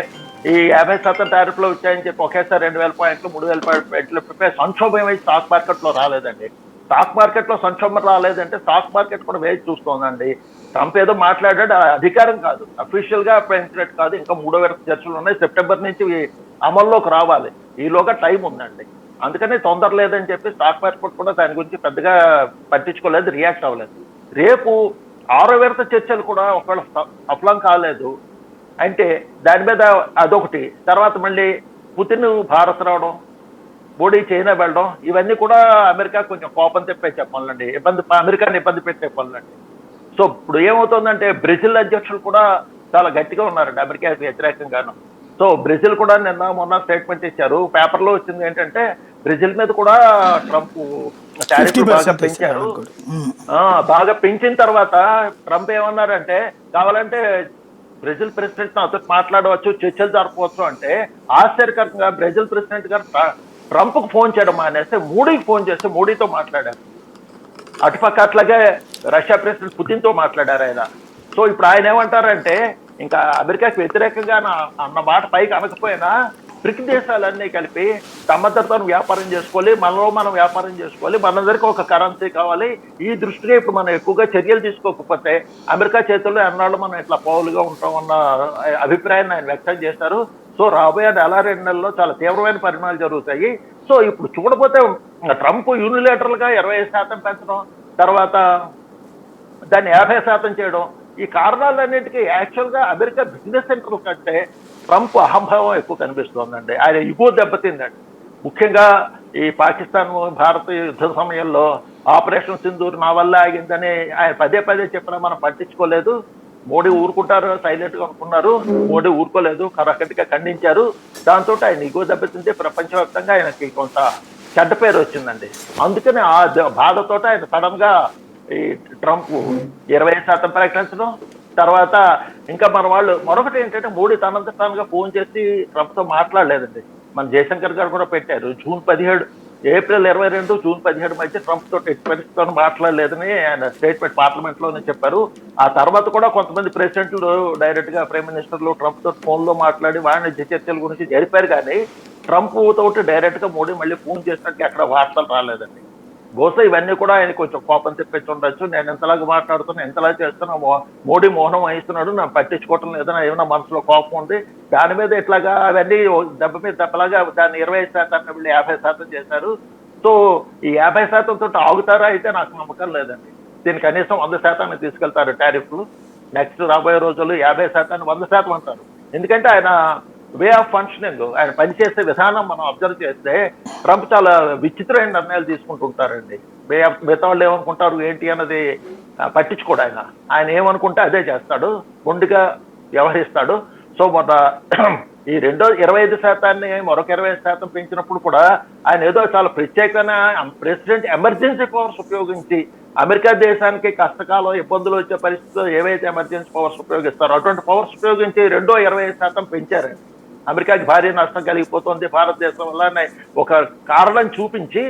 S2: ఈ 50% టారిఫ్లు వచ్చాయని చెప్పి ఒకేసారి 2000 పాయింట్లు 3000 పాయింట్లు సంక్షోభం అయితే స్టాక్ మార్కెట్ లో రాలేదండి. స్టాక్ మార్కెట్ లో సంక్షోభం రాలేదంటే స్టాక్ మార్కెట్ కూడా వేచి చూస్తోందండి. ట్రంప్ ఏదో మాట్లాడాడు, అధికారం కాదు, అఫీషియల్ గా పెంచినట్టు కాదు. ఇంకా 3వ విడత చర్చలు ఉన్నాయి, సెప్టెంబర్ నుంచి అమల్లోకి రావాలి. ఈలోగా టైం ఉందండి. అందుకని తొందర లేదని చెప్పి స్టాక్ మార్కెట్ కూడా దాని గురించి పెద్దగా పట్టించుకోలేదు, రియాక్ట్ అవ్వలేదు. రేపు 6వ విడత చర్చలు కూడా ఒకవేళ సఫలం కాలేదు అంటే దాని మీద అదొకటి. తర్వాత మళ్ళీ పుతిన్ భారత్ రావడం, మోడీ చైనా వెళ్ళడం, ఇవన్నీ కూడా అమెరికా కొంచెం కోపం తెప్పే చెప్పాలండి, అమెరికాని ఇబ్బంది పెట్టే పనులండి. సో ఇప్పుడు ఏమవుతుందంటే బ్రెజిల్ అధ్యక్షులు కూడా చాలా గట్టిగా ఉన్నారండి అమెరికాకి వ్యతిరేకంగాను. సో బ్రెజిల్ కూడా మొన్న స్టేట్మెంట్ ఇచ్చారు. పేపర్లో వచ్చింది ఏంటంటే బ్రెజిల్ మీద కూడా ట్రంప్ టారిఫ్లు బాగా పెంచారు. బాగా పెంచిన తర్వాత ట్రంప్ ఏమన్నారంటే కావాలంటే బ్రెజిల్ ప్రెసిడెంట్ నాతో మాట్లాడవచ్చు, చర్చలు జరపవచ్చు అంటే ఆశ్చర్యకరంగా బ్రెజిల్ ప్రెసిడెంట్ గారు ట్రంప్కు ఫోన్ చేయడం మానేస్తే మోడీకి ఫోన్ చేస్తే మోడీతో మాట్లాడారు. అటుపక్క అట్లాగే రష్యా ప్రెసిడెంట్ పుతిన్తో మాట్లాడారు ఆయన. సో ఇప్పుడు ఆయన ఏమంటారంటే ఇంకా అమెరికాకి వ్యతిరేకంగా అన్న మాట పైకి అనకపోయినా బ్రిక్ దేశాలన్నీ కలిపి తమతో వ్యాపారం చేసుకోవాలి, మనలో మనం వ్యాపారం చేసుకోవాలి, మనందరికీ ఒక కరెన్సీ కావాలి. ఈ దృష్టిగా ఇప్పుడు మనం ఎక్కువగా చర్యలు తీసుకోకపోతే అమెరికా చేతుల్లో ఎన్నాళ్ళు మనం ఇట్లా పౌలుగా ఉంటామన్న అభిప్రాయాన్ని ఆయన వ్యక్తం చేశారు. సో రాబోయే 1-2 నెలల్లో చాలా తీవ్రమైన పరిణామాలు జరుగుతాయి. సో ఇప్పుడు చూడపోతే ట్రంప్ యూనిలేటరల్ గా 20% పెంచడం, తర్వాత దాన్ని 50% చేయడం, ఈ కారణాలన్నింటికీ యాక్చువల్ గా అమెరికా బిజినెస్ సెంటర్ కంటే ట్రంప్ అహంభావం ఎక్కువ కనిపిస్తోందండి. ఆయన ఇగో దెబ్బతిందండి. ముఖ్యంగా ఈ పాకిస్తాన్ భారత్ యుద్ధ సమయంలో ఆపరేషన్ సింధూర్ నా వల్ల ఆగిందని ఆయన పదే చెప్పినా మనం పట్టించుకోలేదు. మోడీ ఊరుకుంటారు సైలెంట్ గా అనుకున్నారు, మోడీ ఊరుకోలేదు, కరకటిగా ఖండించారు. దాంతో ఆయన ఇగో దెబ్బతింటే ప్రపంచవ్యాప్తంగా ఆయనకి కొంత చెడ్డ పేరు వచ్చిందండి. అందుకని ఆ బాధతో ఆయన సడన్ గా ఈ ట్రంప్ 20% ప్రకటించడం, తర్వాత ఇంకా మన వాళ్ళు మరొకటి ఏంటంటే మోడీ తనంత తానుగా ఫోన్ చేసి ట్రంప్ తో మాట్లాడలేదండి. మన జయశంకర్ గారు కూడా పెట్టారు, ఏప్రిల్ 22 జూన్ 17 మధ్య ట్రంప్ తోటి పరిస్థితితో మాట్లాడలేదని ఆయన స్టేట్మెంట్ పార్లమెంట్ లోనే చెప్పారు. ఆ తర్వాత కూడా కొంతమంది ప్రెసిడెంట్లు డైరెక్ట్ గా ప్రైమ్ మినిస్టర్లు ట్రంప్ తోటి ఫోన్ లో మాట్లాడి వాణిజ్య చర్చల గురించి జరిపారు. కానీ ట్రంప్ తోటి డైరెక్ట్ గా మోడీ మళ్ళీ ఫోన్ చేసినట్టు ఎక్కడ వార్తలు రాలేదండి. బహుశా ఇవన్నీ కూడా ఆయన కొంచెం కోపం తెప్పించి ఉండొచ్చు. నేను ఎంతలాగా మాట్లాడుతున్నా, ఎంతలా చేస్తున్నా, మోడీ మౌనం వహిస్తున్నాడు, నేను పట్టించుకోవటం లేదని ఏమైనా మనసులో కోపం ఉంది. దాని మీద ఇట్లాగా అవన్నీ దెబ్బ మీద దెబ్బలాగా దాన్ని 25% వెళ్ళి 50% చేశారు. సో ఈ 50% తోటి ఆగుతారా అయితే నాకు నమ్మకం లేదండి. దీన్ని కనీసం 100% తీసుకెళ్తారు టారిఫ్లు. నెక్స్ట్ రాబోయే రోజుల్లో 50% 100% అంటారు. ఎందుకంటే ఆయన వే ఆఫ్ ఫంక్షనింగ్, ఆయన పనిచేసే విధానం మనం అబ్జర్వ్ చేస్తే ట్రంప్ చాలా విచిత్రమైన నిర్ణయాలు తీసుకుంటుంటారండి. మిగతా వాళ్ళు ఏమనుకుంటారు ఏంటి అన్నది పట్టించుకోడు ఆయన. ఆయన ఏమనుకుంటే అదే చేస్తాడు, మొండిగా వ్యవహరిస్తాడు. సో మొన్న ఈ 25% మరొక 20% పెంచినప్పుడు కూడా ఆయన ఏదో చాలా ప్రత్యేకమైన ప్రెసిడెంట్ ఎమర్జెన్సీ పవర్స్ ఉపయోగించి అమెరికా దేశానికి కష్టకాలం ఇబ్బందులు వచ్చే పరిస్థితుల్లో ఏవైతే ఎమర్జెన్సీ పవర్స్ ఉపయోగిస్తారో అటువంటి పవర్స్ ఉపయోగించి 25% పెంచారండి. అమెరికాకి భారీ నష్టం కలిగిపోతుంది భారతదేశం వల్ల అనే ఒక కారణం చూపించి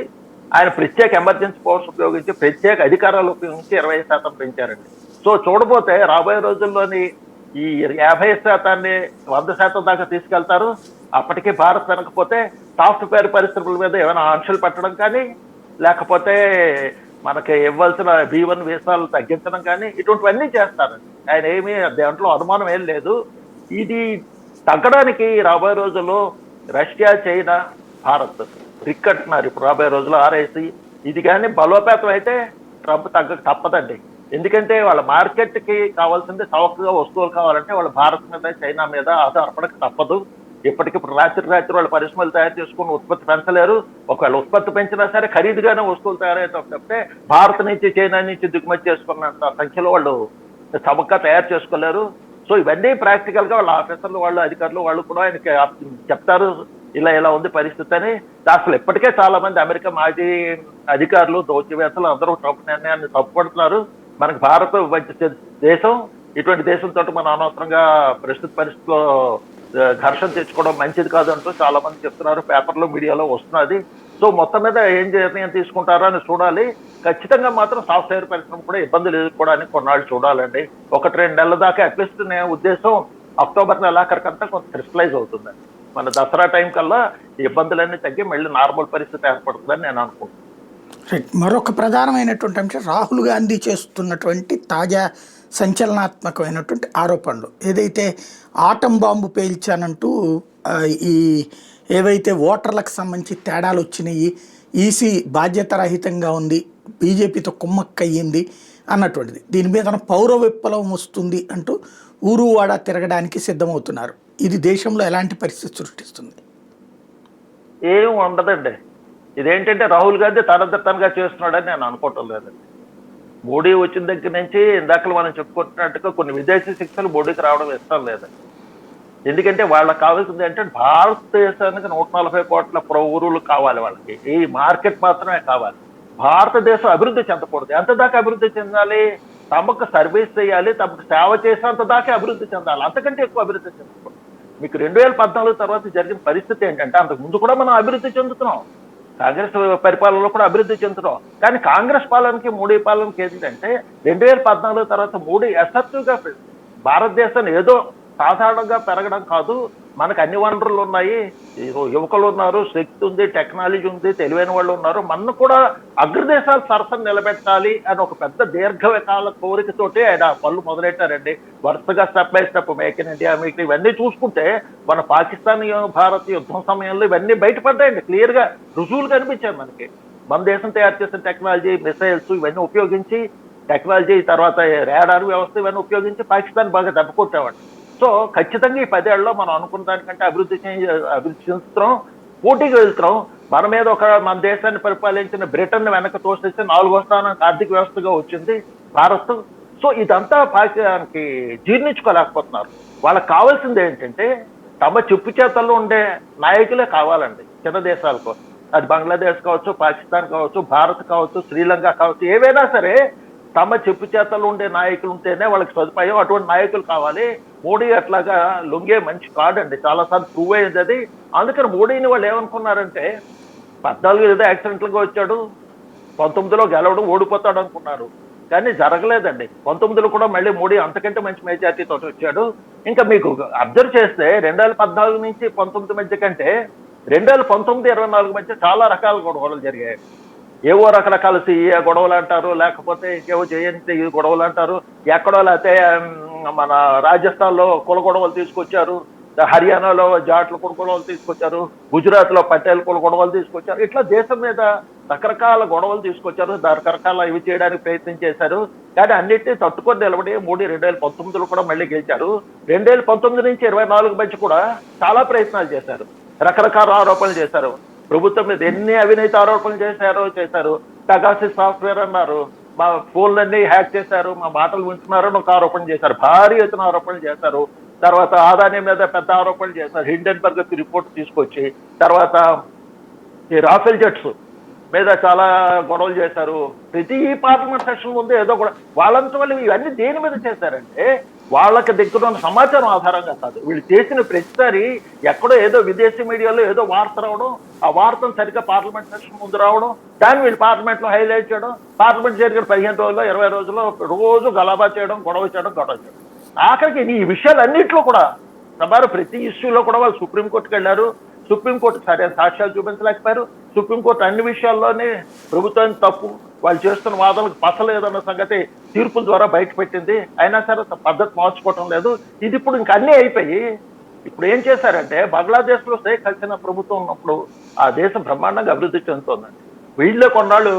S2: ఆయన ప్రత్యేక ఎమర్జెన్సీ పవర్స్ ఉపయోగించి ప్రత్యేక అధికారాలు ఉపయోగించి 20% పెంచారండి. సో చూడబోతే రాబోయే రోజుల్లోని ఈ 50%ని 100% దాకా తీసుకెళ్తారు. అప్పటికే భారత్ వెనకపోతే సాఫ్ట్వేర్ పరిశ్రమల మీద ఏమైనా ఆంక్షలు పెట్టడం కానీ, లేకపోతే మనకి ఇవ్వాల్సిన B1 వీసాలు తగ్గించడం కానీ ఇటువంటివన్నీ చేస్తారండి. ఆయన ఏమీ దాంట్లో అనుమానం ఏం లేదు. ఇది తగ్గడానికి రాబోయే రోజుల్లో రష్యా, చైనా, భారత్ రిక్కట్టున్నారు ఇప్పుడు రాబోయే రోజుల్లో ఆర్ఐసి. ఇది కానీ బలోపేతం అయితే ట్రంప్ తప్పదండి. ఎందుకంటే వాళ్ళ మార్కెట్కి కావాల్సింది చౌకగా వస్తువులు కావాలంటే వాళ్ళు భారత్ మీద, చైనా మీద ఆధారపడక తప్పదు. ఇప్పటికిప్పుడు రాత్రి వాళ్ళు పరిశ్రమలు తయారు చేసుకుని ఉత్పత్తి పెంచలేరు. ఒకవేళ ఉత్పత్తి పెంచినా సరే ఖరీదుగానే వస్తువులు తయారైతే భారత్ నుంచి, చైనా నుంచి దిగుమతి చేసుకున్నంత సంఖ్యలో వాళ్ళు చౌకగా తయారు చేసుకోలేరు. సో ఇవన్నీ ప్రాక్టికల్ గా వాళ్ళ ఆఫీసర్లు, వాళ్ళు అధికారులు వాళ్ళు కూడా ఆయనకి చెప్తారు ఇలా ఉంది పరిస్థితి అని. అసలు ఇప్పటికే చాలా మంది అమెరికా మాజీ అధికారులు, దౌత్యవేత్తలు అందరూ ట్రంప్ నిర్ణయాన్ని తప్పుపడుతున్నారు. మనకు భారత్ దేశం, ఇటువంటి దేశంతో మనం అనవసరంగా ప్రస్తుత పరిస్థితిలో ఘర్షణ తెచ్చుకోవడం మంచిది కాదంటూ చాలా మంది చెప్తున్నారు. పేపర్లో, మీడియాలో వస్తున్నది. సో మొత్తం మీద ఏం నిర్ణయం తీసుకుంటారో అని చూడాలి. ఖచ్చితంగా మాత్రం సాఫ్ట్వేర్ పరిశ్రమ కూడా ఇబ్బందులు ఎదుర్కోవడానికి కొన్నాళ్ళు చూడాలండి. 1-2 నెలల దాకా అట్లీస్ట్ నేను ఉద్దేశం అక్టోబర్ నెలాఖరికంతా కొంత క్రిస్టలైజ్ అవుతుందండి. మన దసరా టైం కల్లా ఇబ్బందులన్నీ తగ్గి మళ్ళీ నార్మల్ పరిస్థితి ఏర్పడుతుందని నేను అనుకుంటున్నాను.
S1: మరొక ప్రధానమైనటువంటి అంశం రాహుల్ గాంధీ చేస్తున్నటువంటి తాజా సంచలనాత్మకమైనటువంటి ఆరోపణలు. ఏదైతే ఆటం బాంబు పేల్చానంటూ ఈ ఏవైతే ఓటర్లకు సంబంధించి తేడాలు వచ్చినాయి, ఈసీ బాధ్యతారహితంగా ఉంది, బీజేపీతో కుమ్మక్కయ్యింది అన్నటువంటిది, దీని మీద పౌర విప్లవం వస్తుంది అంటూ ఊరువాడ తిరగడానికి సిద్ధమవుతున్నారు. ఇది దేశంలో ఎలాంటి పరిస్థితి సృష్టిస్తుంది?
S2: ఏం ఉండదండి. ఇదేంటంటే రాహుల్ గాంధీ తనగా చేస్తున్నాడని నేను అనుకోవటం లేదండి. మోడీ వచ్చిన దగ్గర నుంచి ఇందాక మనం చెప్పుకుంటున్నట్టుగా కొన్ని విదేశీ శక్తులు మోడీకి రావడం ఇష్టం లేదండి. ఎందుకంటే వాళ్ళకి కావాల్సింది ఏంటంటే భారతదేశానికి 140 కోట్ల పౌరులు కావాలి. వాళ్ళకి ఈ మార్కెట్ మాత్రమే కావాలి. భారతదేశం అభివృద్ధి చెందకూడదు. ఎంత దాకా అభివృద్ధి చెందాలి? తమకు సర్వీస్ చేయాలి, తమకు సేవ చేసేంత దాకా అభివృద్ధి చెందాలి. అంతకంటే ఎక్కువ అభివృద్ధి చెందకూడదు. మీకు 2014 తర్వాత జరిగిన పరిస్థితి ఏంటంటే అంతకు ముందు కూడా మనం అభివృద్ధి చెందుతున్నాం. కాంగ్రెస్ పరిపాలనలో కూడా అభివృద్ధి చెందుతున్నాం. కానీ కాంగ్రెస్ పాలనకి, మోడీ పాలనకి ఏంటంటే 2014 తర్వాత మోడీ అసెప్టివ్గా భారతదేశాన్ని ఏదో సాధారణంగా పెరగడం కాదు, మనకు అన్ని వనరులు ఉన్నాయి, యువకులు ఉన్నారు, శక్తి ఉంది, టెక్నాలజీ ఉంది, తెలివైన వాళ్ళు ఉన్నారు, మన కూడా అగ్రదేశాలు సరసన నిలబెట్టాలి అని ఒక పెద్ద దీర్ఘకాల కోరికతోటి ఆయన పనులు మొదలెట్టారండి. వరుసగా step by step make in India, మీకు ఇవన్నీ చూసుకుంటే మన పాకిస్తాన్ భారత్ యుద్ధం సమయంలో ఇవన్నీ బయటపడ్డాయండి. క్లియర్ గా రుజువులు కనిపించాయి మనకి. మన దేశం తయారు చేసిన టెక్నాలజీ, మిసైల్స్ ఇవన్నీ ఉపయోగించి, టెక్నాలజీ తర్వాత రాడార్ వ్యవస్థ ఇవన్నీ ఉపయోగించి పాకిస్తాన్ బాగా దెబ్బ కొట్టామండి. సో ఖచ్చితంగా ఈ 10 ఏళ్లలో మనం అనుకున్న దానికంటే అభివృద్ధి చెందుతున్నాం, పోటీకి వెళ్తున్నాం. మన మీద మన దేశాన్ని పరిపాలించిన బ్రిటన్ వెనక తోసేసి 4వ స్థానానికి ఆర్థిక వ్యవస్థగా వచ్చింది భారత్. సో ఇదంతా పాకిస్తాన్కి జీర్ణించుకోలేకపోతున్నారు. వాళ్ళకి కావాల్సింది ఏంటంటే తమ చెప్పు చేతల్లో ఉండే నాయకులే కావాలండి. చిన్న దేశాలకు, అది బంగ్లాదేశ్ కావచ్చు, పాకిస్తాన్ కావచ్చు, భారత్ కావచ్చు, శ్రీలంక కావచ్చు, ఏవైనా సరే తమ చెప్పు చేతలు ఉండే నాయకులు ఉంటేనే వాళ్ళకి సదుపాయం. అటువంటి నాయకులు కావాలి. మోడీ అట్లాగా లొంగే మంచి కాదండి, చాలాసార్లు ప్రూవ్ అయ్యింది అది. అందుకని మోడీని వాళ్ళు ఏమనుకున్నారంటే 14 ఏదో యాక్సిడెంట్లుగా వచ్చాడు, 19లో గెలవడం, ఓడిపోతాడు అనుకున్నారు. కానీ జరగలేదండి. 19లో కూడా మళ్ళీ మోడీ అంతకంటే మంచి మెజార్టీతో వచ్చాడు. ఇంకా మీకు అబ్జర్వ్ చేస్తే 2014 నుంచి 19 మధ్య కంటే 2019-24 మధ్య చాలా రకాల గొడవలు జరిగాయి. ఏవో రకరకాల సిఏ గొడవలు అంటారు, లేకపోతే ఇంకేవో జయంతి గొడవలు అంటారు, ఎక్కడో లేకపోతే మన రాజస్థాన్లో కుల గొడవలు తీసుకొచ్చారు, హర్యానాలో జాట్ల కుల గొడవలు తీసుకొచ్చారు, గుజరాత్లో పటేల్ కుల గొడవలు తీసుకొచ్చారు. ఇట్లా దేశం మీద రకరకాల గొడవలు తీసుకొచ్చారు, రకరకాల ఇవి చేయడానికి ప్రయత్నం చేశారు. కానీ అన్నిటినీ తట్టుకొని నిలబడి మోడీ 2019లో కూడా మళ్ళీ గెలిచారు. 2019 నుంచి 24 మధ్య కూడా చాలా ప్రయత్నాలు చేశారు, రకరకాల ఆరోపణలు చేశారు. ప్రభుత్వం మీద ఎన్ని అవినీతి ఆరోపణలు చేశారు. పెగాసిస్ సాఫ్ట్వేర్ అన్నారు, మా ఫోన్లన్నీ హ్యాక్ చేశారు, మా మాటలు వింటున్నారని ఒక ఆరోపణ చేశారు, భారీ ఎత్తున ఆరోపణలు చేశారు. తర్వాత ఆదాని మీద పెద్ద ఆరోపణలు చేశారు, హిండెన్బర్గ్ రిపోర్ట్ తీసుకొచ్చి. తర్వాత ఈ రాఫెల్ జెట్స్ మీద చాలా గొడవలు చేశారు. ప్రతి పార్లమెంట్ సెషన్ ముందు ఏదో కూడా వాళ్ళంతా వాళ్ళు ఇవన్నీ దేని మీద చేశారంటే వాళ్ళకి దగ్గర ఉన్న సమాచారం ఆధారంగా కాదు. వీళ్ళు చేసిన ప్రతిసారి ఎక్కడో ఏదో విదేశీ మీడియాలో ఏదో వార్త రావడం, ఆ వార్తను సరిగ్గా పార్లమెంట్ సెషన్ ముందు రావడం, దాన్ని వీళ్ళు పార్లమెంట్ లో హైలైట్ చేయడం, పార్లమెంట్ జరిగిన 15 రోజుల్లో 20 రోజుల్లో రోజు గలాబా చేయడం, గొడవ చేయడం. ఆఖరికి ఈ విషయాలన్నింటిలో కూడా సభారు ప్రతి ఇష్యూలో కూడా వాళ్ళు సుప్రీంకోర్టుకు వెళ్ళారు. సుప్రీంకోర్టు సరైన సాక్ష్యాలు చూపించలేకపోయారు. సుప్రీంకోర్టు అన్ని విషయాల్లోనే ప్రభుత్వానికి తప్పు, వాళ్ళు చేస్తున్న వాదనలకు పసలేదన్న సంగతి తీర్పుల ద్వారా బయటపెట్టింది. అయినా సరే పద్ధతి మార్చుకోవటం లేదు. ఇది ఇప్పుడు ఇంక అన్నీ అయిపోయి ఇప్పుడు ఏం చేశారంటే బంగ్లాదేశ్ లో షేక్ హసీనా ప్రభుత్వం ఉన్నప్పుడు ఆ దేశం బ్రహ్మాండంగా అభివృద్ధి చెందుతోందండి. వీళ్ళే కొన్నాళ్ళు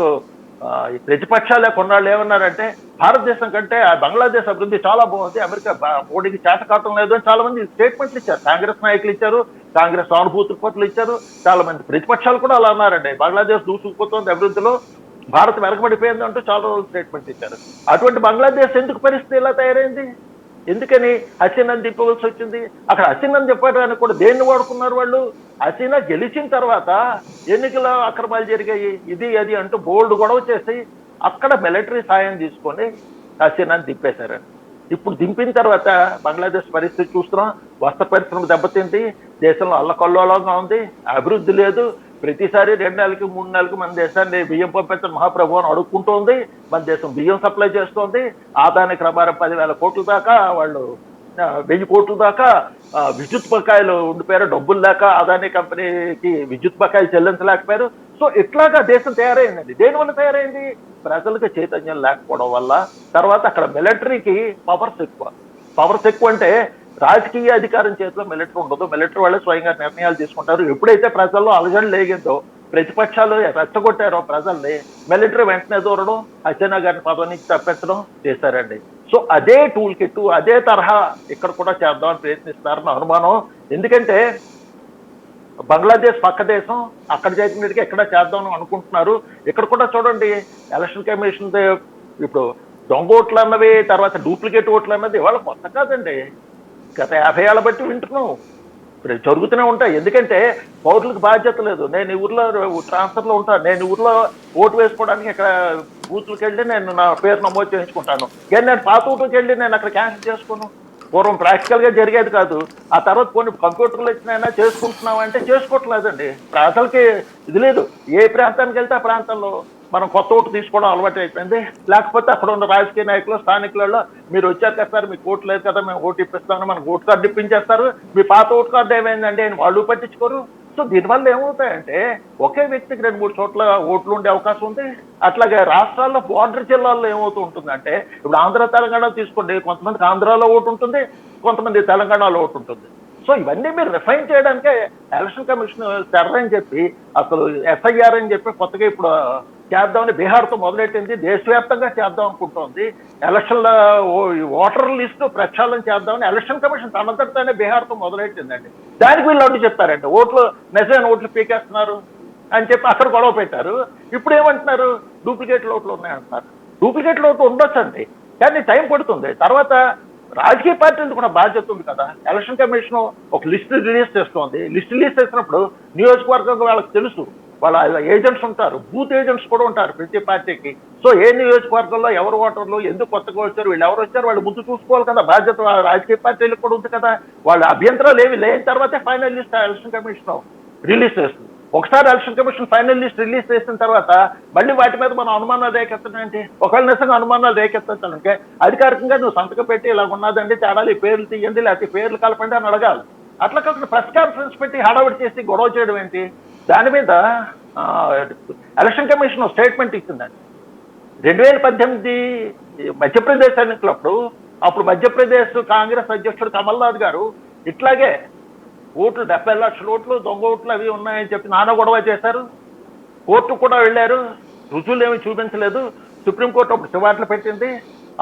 S2: ప్రతిపక్షాలే కొన్నాళ్ళు ఏమన్నారంటే భారతదేశం కంటే బంగ్లాదేశ్ అభివృద్ధి చాలా బాగుంది, అమెరికా మోడీకి చేత కావటం లేదు అని చాలా మంది స్టేట్మెంట్లు ఇచ్చారు. కాంగ్రెస్ నాయకులు ఇచ్చారు, కాంగ్రెస్ సానుభూతి పట్ల ఇచ్చారు, చాలా మంది ప్రతిపక్షాలు కూడా అలా అన్నారండి. బంగ్లాదేశ్ దూసుకుపోతుంది అభివృద్ధిలో, భారత్ వెనకబడిపోయింది అంటూ చాలా రోజులు స్టేట్మెంట్ ఇచ్చారు. అటువంటి బంగ్లాదేశ్ ఎందుకు పరిస్థితి ఇలా తయారైంది? ఎందుకని హసీనాని దింపవలసి వచ్చింది? అక్కడ హసీనాని చెప్పడానికి కూడా దేన్ని వాడుకున్నారు వాళ్ళు? హసీనా గెలిచిన తర్వాత ఎన్నికల అక్రమాలు జరిగాయి, ఇది అది అంటూ బోల్డ్ గొడవ చేసి అక్కడ మిలిటరీ సాయం తీసుకొని హసీనాని దింపేశారండి. ఇప్పుడు దింపిన తర్వాత బంగ్లాదేశ్ పరిస్థితి చూస్తున్నాం. వస్త్ర పరిశ్రమ దెబ్బతింది, దేశంలో అల్లకల్లోలంగా ఉంది, అభివృద్ధి లేదు. ప్రతిసారి 2 నెలలకి 3 నెలలకి మన దేశాన్ని బియ్యం పంపించడం మహాప్రభు అని అడుక్కుంటోంది. మన దేశం బియ్యం సప్లై చేస్తోంది. ఆదాయానికి ప్రకారం 10,000 కోట్ల దాకా, వాళ్ళు 1000 కోట్ల దాకా విద్యుత్ బకాయిలు ఉండిపోయారు. డబ్బులు లేక అదానీ కంపెనీకి విద్యుత్ బకాయిలు చెల్లించలేకపోయారు. సో ఇట్లాగా దేశం తయారైందండి. దేనివల్ల తయారైంది? ప్రజలకు చైతన్యం లేకపోవడం వల్ల. తర్వాత అక్కడ మిలిటరీకి పవర్స్ ఎక్కువ అంటే రాజకీయ అధికారం చేతిలో మిలిటరీ ఉండదు. మిలిటరీ వాళ్ళే స్వయంగా నిర్ణయాలు తీసుకుంటారు. ఎప్పుడైతే ప్రజల్లో అలజడి లేగిందో, ప్రతిపక్షాలు రెచ్చగొట్టారో ప్రజల్ని, మిలిటరీ వెంటనే దూరడం, హసీనా గారిని పదవి నుంచి తప్పించడం చేశారండి. సో అదే టూల్ కిట్, అదే తరహా ఇక్కడ కూడా చేద్దామని ప్రయత్నిస్తారని అనుమానం. ఎందుకంటే బంగ్లాదేశ్ పక్క దేశం, అక్కడ చేసినట్టుగా ఎక్కడ చేద్దామని అనుకుంటున్నారు. ఇక్కడ కూడా చూడండి, ఎలక్షన్ కమిషన్ ఇప్పుడు దొంగ ఓట్లు అన్నవి, తర్వాత డూప్లికేట్ ఓట్లు అన్నది ఇవాళ కొత్త కాదండి. గత 50 ఏళ్ళ బట్టి వింటున్నాం, ఇప్పుడు జరుగుతూనే ఉంటాయి. ఎందుకంటే పౌరులకు బాధ్యత లేదు. నేను ఈ ఊర్లో ట్రాన్స్ఫర్లో ఉంటాను, నేను ఊర్లో ఓటు వేసుకోవడానికి ఇక్కడ బూత్లకు వెళ్ళి నేను నా పేరు నమోదు చేయించుకుంటాను. కానీ నేను పాత ఊరికి వెళ్ళి నేను అక్కడ క్యాన్సిల్ చేసుకోను. పూర్వం ప్రాక్టికల్గా జరిగేది కాదు. ఆ తర్వాత కొన్ని కంప్యూటర్లు వచ్చినాయినా చేసుకుంటున్నాం అంటే చేసుకోవట్లేదండి. ప్రజలకి ఇది లేదు. ఏ ప్రాంతానికి వెళ్తే ఆ ప్రాంతంలో మనం కొత్త ఓటు తీసుకోవడం అలవాటు అయిపోయింది. లేకపోతే అక్కడ ఉన్న రాజకీయ నాయకులు, స్థానికులలో మీరు వచ్చారు కదా సార్, మీకు ఓటు లేదు కదా, మేము ఓటు ఇప్పిస్తామని మనకు ఓటు కార్డు ఇప్పించేస్తారు. మీ పాత ఓటు కార్డు ఏమైందండి అని వాళ్ళు పట్టించుకోరు. సో దీనివల్ల ఏమవుతాయంటే ఒకే వ్యక్తికి 2-3 చోట్ల ఓట్లు ఉండే అవకాశం ఉంది. అట్లాగే రాష్ట్రాల్లో బార్డర్ జిల్లాల్లో ఏమవుతూ ఉంటుందంటే, ఇప్పుడు ఆంధ్ర తెలంగాణ తీసుకోండి, కొంతమందికి ఆంధ్రాలో ఓటు ఉంటుంది, కొంతమంది తెలంగాణలో ఓటు ఉంటుంది. సో ఇవన్నీ మీరు రిఫైన్ చేయడానికే ఎలక్షన్ కమిషన్ టెర్రర్ అని చెప్పి, అసలు ఎస్ఐఆర్ అని చెప్పి కొత్తగా ఇప్పుడు చేద్దామని బీహార్తో మొదలెట్టింది. దేశవ్యాప్తంగా చేద్దాం అనుకుంటోంది. ఎలక్షన్ల ఓటర్ లిస్టు ప్రక్షాళన చేద్దామని ఎలక్షన్ కమిషన్ తనంతటితోనే బీహార్తో మొదలెట్టిందండి. దానికి వీళ్ళు అడ్డు చెప్పారండి, ఓట్లు నిజమైన ఓట్లు పీకేస్తున్నారు అని చెప్పి అక్కడ గొడవ పెట్టారు. ఇప్పుడు ఏమంటున్నారు? డూప్లికేట్ ఓట్లు ఉన్నాయంటున్నారు. డూప్లికేట్ ఓట్లు ఉండొచ్చండి, కానీ టైం పడుతుంది. తర్వాత రాజకీయ పార్టీలకు కూడా బాధ్యత ఉంది కదా. ఎలక్షన్ కమిషన్ ఒక లిస్ట్ రిలీజ్ చేస్తోంది. లిస్ట్ రిలీజ్ చేసినప్పుడు నియోజకవర్గంగా వాళ్ళకి తెలుసు, వాళ్ళ ఏజెంట్స్ ఉంటారు, బూత్ ఏజెంట్స్ కూడా ఉంటారు ప్రతి పార్టీకి. సో ఏ నియోజకవర్గంలో ఎవరు ఓటర్లు, ఎందుకు కొత్తగా వచ్చారు, వీళ్ళు ఎవరు వచ్చారు, వాళ్ళు ముందు చూసుకోవాలి కదా. బాధ్యత రాజకీయ పార్టీలకు కూడా ఉంది కదా. వాళ్ళ అభ్యంతరాలు ఏమి లేని తర్వాతే final list election commission release చేస్తుంది. ఒకసారి election commission final list release చేసిన తర్వాత మళ్ళీ వాటి మీద మనం అనుమానాలు రేకెత్తనంటే, ఒకవేళ నిజంగా అనుమానాలు రేకెత్తాలంటే అధికారికంగా నువ్వు సంతకం పెట్టి ఇలా ఉన్నదండి, తేడాలు ఈ పేర్లు తీయండి, లేకపోతే పేర్లు కలపండి అని అడగాలి. అట్లా కాకుండా ప్రెస్ కాన్ఫరెన్స్ పెట్టి హడావిడి చేసి గొడవ చేయడం ఏంటి? దాని మీద ఎలక్షన్ కమిషన్ స్టేట్మెంట్ ఇచ్చిందండి. 2018 మధ్యప్రదేశ్ ఎన్నికలప్పుడు అప్పుడు మధ్యప్రదేశ్ కాంగ్రెస్ అధ్యక్షుడు కమల్నాథ్ గారు ఇట్లాగే ఓట్లు 70 లక్షల ఓట్లు, దొంగ ఓట్లు అవి ఉన్నాయని చెప్పి నానా గొడవ చేశారు. కోర్టు కూడా వెళ్ళారు, రుజువులు ఏమి చూపించలేదు. సుప్రీంకోర్టు అప్పుడు చివాట్లు పెట్టింది,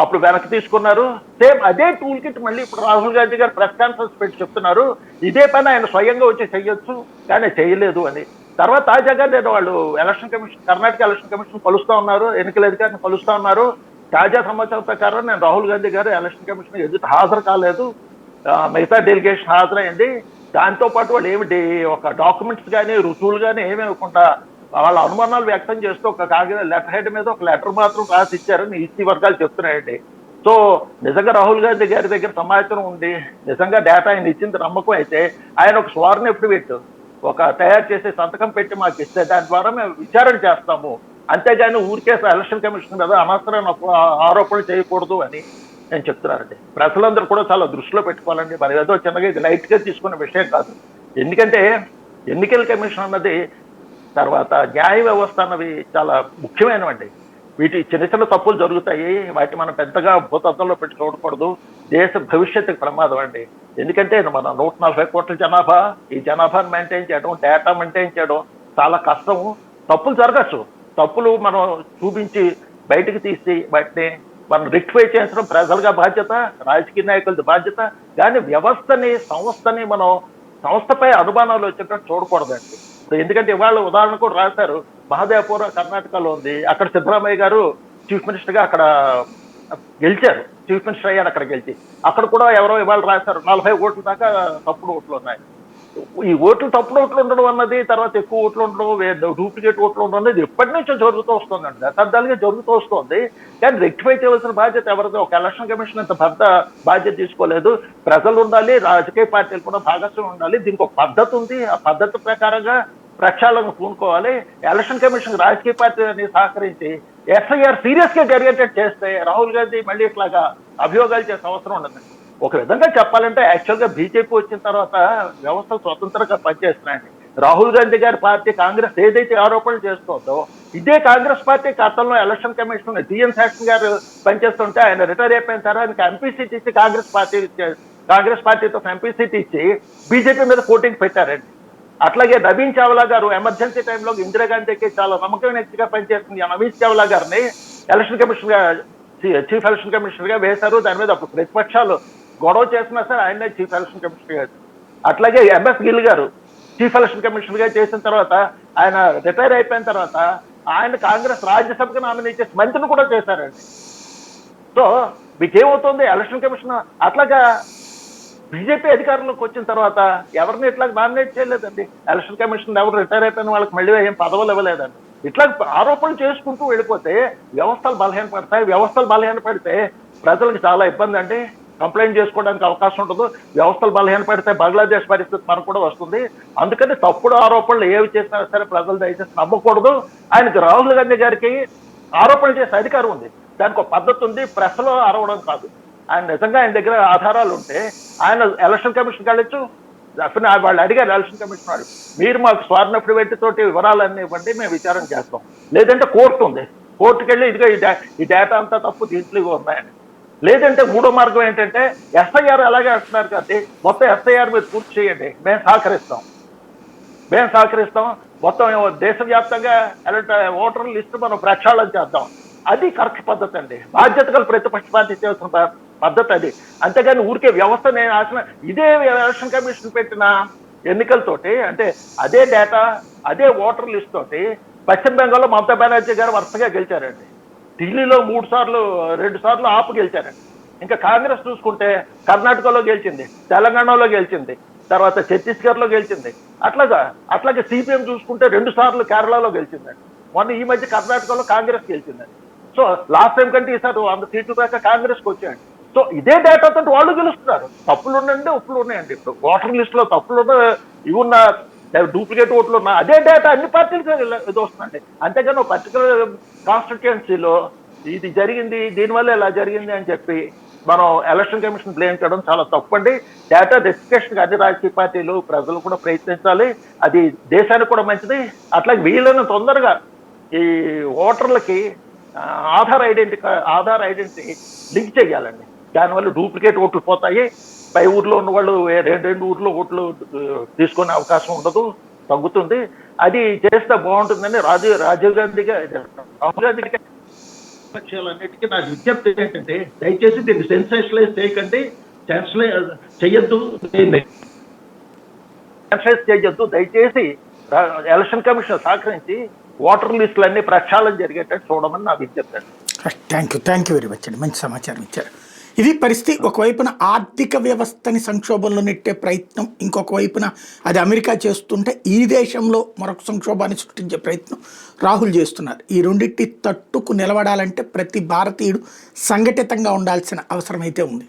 S2: అప్పుడు వెనక్కి తీసుకున్నారు. సేమ్ అదే టూల్ కిట్ మళ్ళీ ఇప్పుడు రాహుల్ గాంధీ గారు ప్రెస్ కాన్ఫరెన్స్ పెట్టి చెప్తున్నారు, ఇదే పని ఆయన స్వయంగా వచ్చి చెయ్యొచ్చు కానీ చేయలేదు అని. తర్వాత తాజాగా నేను వాళ్ళు election commission, Karnataka election commission కలుస్తా ఉన్నారు, ఎన్నికల అధికారిని కలుస్తా ఉన్నారు. తాజా సమాచారం ప్రకారం నేను రాహుల్ గాంధీ గారు ఎలక్షన్ కమిషన్ ఎదుట హాజరు కాలేదు, మిగతా డెలిగేషన్ హాజరైంది. దాంతోపాటు వాళ్ళు ఏమిటి ఒక డాక్యుమెంట్స్ కానీ రుజువులు కానీ ఏమి ఇవ్వకుండా వాళ్ళ అనుమానాలు వ్యక్తం చేస్తూ ఒక కాగితం లెటర్ హెడ్ మీద ఒక లెటర్ మాత్రం రాసి ఇచ్చారని ఈసీ వర్గాలు చెప్తున్నాయండి. సో నిజంగా రాహుల్ గాంధీ గారి దగ్గర సమాచారం ఉండి నిజంగా డేటా ఆయన ఇచ్చింది నమ్మకం అయితే ఆయన ఒక స్వార్న్ ఎఫిడవిట్ ఒక తయారు చేసే సంతకం పెట్టి మాకు ఇస్తే దాని ద్వారా మేము విచారణ చేస్తాము, అంతేగాని ఊరికే ఎలక్షన్ కమిషన్ మీద అనవసరమైన ఆరోపణలు చేయకూడదు అని నేను చెప్తున్నానండి. ప్రజలందరూ కూడా చాలా దృష్టిలో పెట్టుకోవాలండి. మరి ఏదో చిన్నగా ఇది లైట్ గా తీసుకున్న విషయం కాదు. ఎందుకంటే ఎన్నికల కమిషన్ అన్నది తర్వాత న్యాయ వ్యవస్థ అన్నవి చాలా ముఖ్యమైనవండి. వీటి చిన్న చిన్న తప్పులు జరుగుతాయి, వాటి మనం పెద్దగా భూతత్వంలో పెట్టి చూడకూడదు. దేశ భవిష్యత్తుకి ప్రమాదం అండి. ఎందుకంటే మన 140 కోట్ల జనాభా, ఈ జనాభాను మెయింటైన్ చేయడం, డేటా మెయింటైన్ చేయడం చాలా కష్టము. తప్పులు జరగచ్చు, తప్పులు మనం చూపించి బయటకు తీసి వాటిని మనం రెక్టిఫై చేయించడం ప్రజలుగా బాధ్యత, రాజకీయ నాయకులది బాధ్యత. కానీ వ్యవస్థని, సంస్థని మనం సంస్థపై అనుమానాలు వచ్చేటట్టు చూడకూడదండి. ఎందుకంటే ఇవాళ ఉదాహరణ కూడా రాశారు, మహదేవపుర కర్ణాటకలో ఉంది, అక్కడ సిద్ధరామయ్య గారు చీఫ్ మినిస్టర్ గా అక్కడ గెలిచారు, చీఫ్ మినిస్టర్ అయ్యారు అక్కడ గెలిచి. అక్కడ కూడా ఎవరో ఇవాళ రాశారు 40 ఓట్ల దాకా తప్పుడు ఓట్లు ఉన్నాయి. ఈ ఓట్లు తప్పుడు ఓట్లు ఉండడం అన్నది, తర్వాత ఎక్కువ ఓట్లు ఉండడం, డూప్లికేట్ ఓట్లు ఉండడం అనేది ఎప్పటి నుంచో జరుగుతూ వస్తుందండి, దశాబ్దాలుగా జరుగుతూ వస్తుంది. కానీ రెక్టిఫై చేయవలసిన బాధ్యత ఎవరిది? ఒక ఎలక్షన్ కమిషన్ ఇంత పెద్ద బాధ్యత తీసుకోలేదు. ప్రజలు ఉండాలి, రాజకీయ పార్టీలు కూడా భాగస్వామ్యం ఉండాలి. దీనికి ఒక పద్ధతి ఉంది, ఆ పద్ధతి ప్రకారంగా ప్రక్షాళన పూనుకోవాలి. ఎలక్షన్ కమిషన్ రాజకీయ పార్టీని సహకరించి ఎఫ్ఐఆర్ సీరియస్ గా జరిగేటట్టు చేస్తే రాహుల్ గాంధీ మళ్ళీ ఇట్లాగా అభియోగాలు చేసే అవసరం ఉండదు. ఒక విధంగా చెప్పాలంటే యాక్చువల్ గా బీజేపీ వచ్చిన తర్వాత వ్యవస్థలు స్వతంత్రంగా పనిచేస్తున్నాయండి. రాహుల్ గాంధీ గారి పార్టీ కాంగ్రెస్ ఏదైతే ఆరోపణలు చేస్తుందో, ఇదే కాంగ్రెస్ పార్టీ గతంలో ఎలక్షన్ కమిషన్ జిఎన్ శాసన్ గారు పనిచేస్తుంటే ఆయన రిటైర్ అయిపోయిన తర్వాత ఆయనకి ఎంపీ సీట్ ఇచ్చి కాంగ్రెస్ పార్టీతో ఎంపీ సీట్ ఇచ్చి బీజేపీ మీద పోటీకి పెట్టారండి. అట్లాగే నవీన్ చావ్లా గారు ఎమర్జెన్సీ టైంలో ఇందిరాగాంధీకి చాలా నమ్మకమైన వ్యక్తిగా పనిచేస్తుంది నవీన్ చావ్లా గారిని ఎలక్షన్ కమిషన్ గా, చీఫ్ ఎలక్షన్ కమిషనర్ గా వేశారు. దాని మీద అప్పుడు ప్రతిపక్షాలు గొడవ చేసినా సరే ఆయనే చీఫ్ ఎలక్షన్ కమిషనర్ గారు. అట్లాగే ఎంఎస్ గిల్ గారు చీఫ్ ఎలక్షన్ కమిషనర్ గా చేసిన తర్వాత ఆయన రిటైర్ అయిపోయిన తర్వాత ఆయన కాంగ్రెస్ రాజ్యసభకు నామినేట్ చేసి మంత్రిని కూడా చేశారండి. సో మీకేమవుతుంది? ఎలక్షన్ కమిషన్ అట్లాగా బీజేపీ అధికారంలోకి వచ్చిన తర్వాత ఎవరిని ఇట్లా నామినేట్ చేయలేదండి. ఎలక్షన్ కమిషన్ ఎవరు రిటైర్ అయిపోయిన వాళ్ళకి మళ్ళీ ఏం పదవులు ఇవ్వలేదండి. ఇట్లా ఆరోపణలు చేసుకుంటూ వెళ్ళిపోతే వ్యవస్థలు బలహీనపడతాయి. వ్యవస్థలు బలహీనపడితే ప్రజలకు చాలా ఇబ్బంది అండి. కంప్లైంట్ చేసుకోవడానికి అవకాశం ఉండదు. వ్యవస్థలు బలహీనపడితే బంగ్లాదేశ్ పరిస్థితి మనకు కూడా వస్తుంది. అందుకని తప్పుడు ఆరోపణలు ఏవి చేసినా సరే ప్రజలు దయచేసి నమ్మకూడదు. ఆయనకి రాహుల్ గాంధీ గారికి ఆరోపణలు చేసే అధికారం ఉంది, దానికి ఒక పద్ధతి ఉంది. ప్రెస్లో అరవడం కాదు. ఆయన నిజంగా ఆయన దగ్గర ఆధారాలు ఉంటే ఆయన ఎలక్షన్ కమిషన్కి వెళ్ళొచ్చు. వాళ్ళు అడిగారు ఎలక్షన్ కమిషన్ వాళ్ళు, మీరు మాకు స్వార్న్ అఫిడవిట్ తోటి వివరాలన్నీ ఇవ్వండి, మేము విచారణ చేస్తాం. లేదంటే కోర్టు ఉంది, కోర్టుకి వెళ్ళి ఇదిగా ఈ డేటా అంతా తప్పు, దీంట్లో ఇవి ఉన్నాయని. లేదంటే మూడో మార్గం ఏంటంటే ఎస్ఐఆర్ అలాగే అంటున్నారు కాబట్టి మొత్తం ఎస్ఐఆర్ మీద పూర్తి చేయండి, మేము సహకరిస్తాం. మొత్తం దేశవ్యాప్తంగా ఓటర్ లిస్టు మనం ప్రక్షాళన చేద్దాం. అది కరెక్ట్ పద్ధతి అండి. బాధ్యత గల ప్రతిపక్ష పార్టీ చేస్తున్న పద్ధతి అది. అంతేగాని ఊరికే వ్యవస్థ నేను ఆశ ఇదే ఎలక్షన్ కమిషన్ పెట్టిన ఎన్నికలతోటి, అంటే అదే డేటా, అదే ఓటర్ లిస్ట్ తోటి పశ్చిమ బెంగాల్లో మమతా బెనర్జీ గారు వరుసగా గెలిచారండి. ఢిల్లీలో 2 సార్లు ఆపు గెలిచారండి. ఇంకా కాంగ్రెస్ చూసుకుంటే కర్ణాటకలో గెలిచింది, తెలంగాణలో గెలిచింది, తర్వాత ఛత్తీస్గఢ్లో గెలిచింది. అట్లాగే సిపిఎం చూసుకుంటే 2 సార్లు కేరళలో గెలిచిందండి. మొన్న ఈ మధ్య కర్ణాటకలో కాంగ్రెస్ గెలిచిందండి. సో లాస్ట్ టైం కంటే ఈసారి 100 సీట్లు దాకా కాంగ్రెస్కి వచ్చాయండి. సో ఇదే డేటాతో వాళ్ళు గెలుస్తున్నారు. తప్పులు ఉన్నాయండి, ఒప్పులు ఉన్నాయండి. ఇప్పుడు ఓటర్ లిస్ట్ లో తప్పులు ఇవి ఉన్న డూప్లికేట్ ఓట్లు ఉన్నా అదే డేటా అన్ని పార్టీలకి ఇది వస్తుందండి. అంతేగాని ఒక పర్టికులర్ కాన్స్టిట్యుయెన్సీలో ఇది జరిగింది, దీనివల్ల ఇలా జరిగింది అని చెప్పి మనం ఎలక్షన్ కమిషన్ బ్లేమ్ చేయడం చాలా తప్పండి. డేటా రెస్ట్రిక్షన్ అన్ని రాజకీయ పార్టీలు, ప్రజలు కూడా ప్రయత్నించాలి. అది దేశానికి కూడా మంచిది. అట్లాగే వీళ్ళని తొందరగా ఈ ఓటర్లకి ఆధార్ ఐడెంటిటీ లింక్ చేయాలండి. దానివల్ల డూప్లికేట్ ఓట్లు పోతాయి. పై ఊర్లో ఉన్న వాళ్ళు 2 ఊర్లో ఓట్లు తీసుకునే అవకాశం ఉండదు, తగ్గుతుంది. అది చేస్తే బాగుంటుందని రాజీవ్ గాంధీ రాహుల్ గాంధీ పక్షాలన్నిటికీ నాకు విజ్ఞప్తి ఏంటంటే దయచేసి దీన్ని సెన్సేషనలైజ్ చేయకండి, చేయొద్దు. దయచేసి ఎలక్షన్ కమిషన్ సహకరించి ఓటర్ లిస్టులన్నీ ప్రక్షాళన జరిగేటట్టు చూడమని నాకు విజ్ఞప్తి.
S1: థ్యాంక్ యూ వెరీ మచ్ అండి, మంచి సమాచారం ఇచ్చారు. ఇది పరిస్థితి. ఒకవైపున ఆర్థిక వ్యవస్థని సంక్షోభంలో నెట్టే ప్రయత్నం, ఇంకొక వైపున అది అమెరికా చేస్తుంటే ఈ దేశంలో మరొక సంక్షోభాన్ని సృష్టించే ప్రయత్నం రాహుల్ చేస్తున్నారు. ఈ రెండింటి తట్టుకు నిలబడాలంటే ప్రతి భారతీయుడు సంఘటితంగా ఉండాల్సిన అవసరం అయితే ఉంది.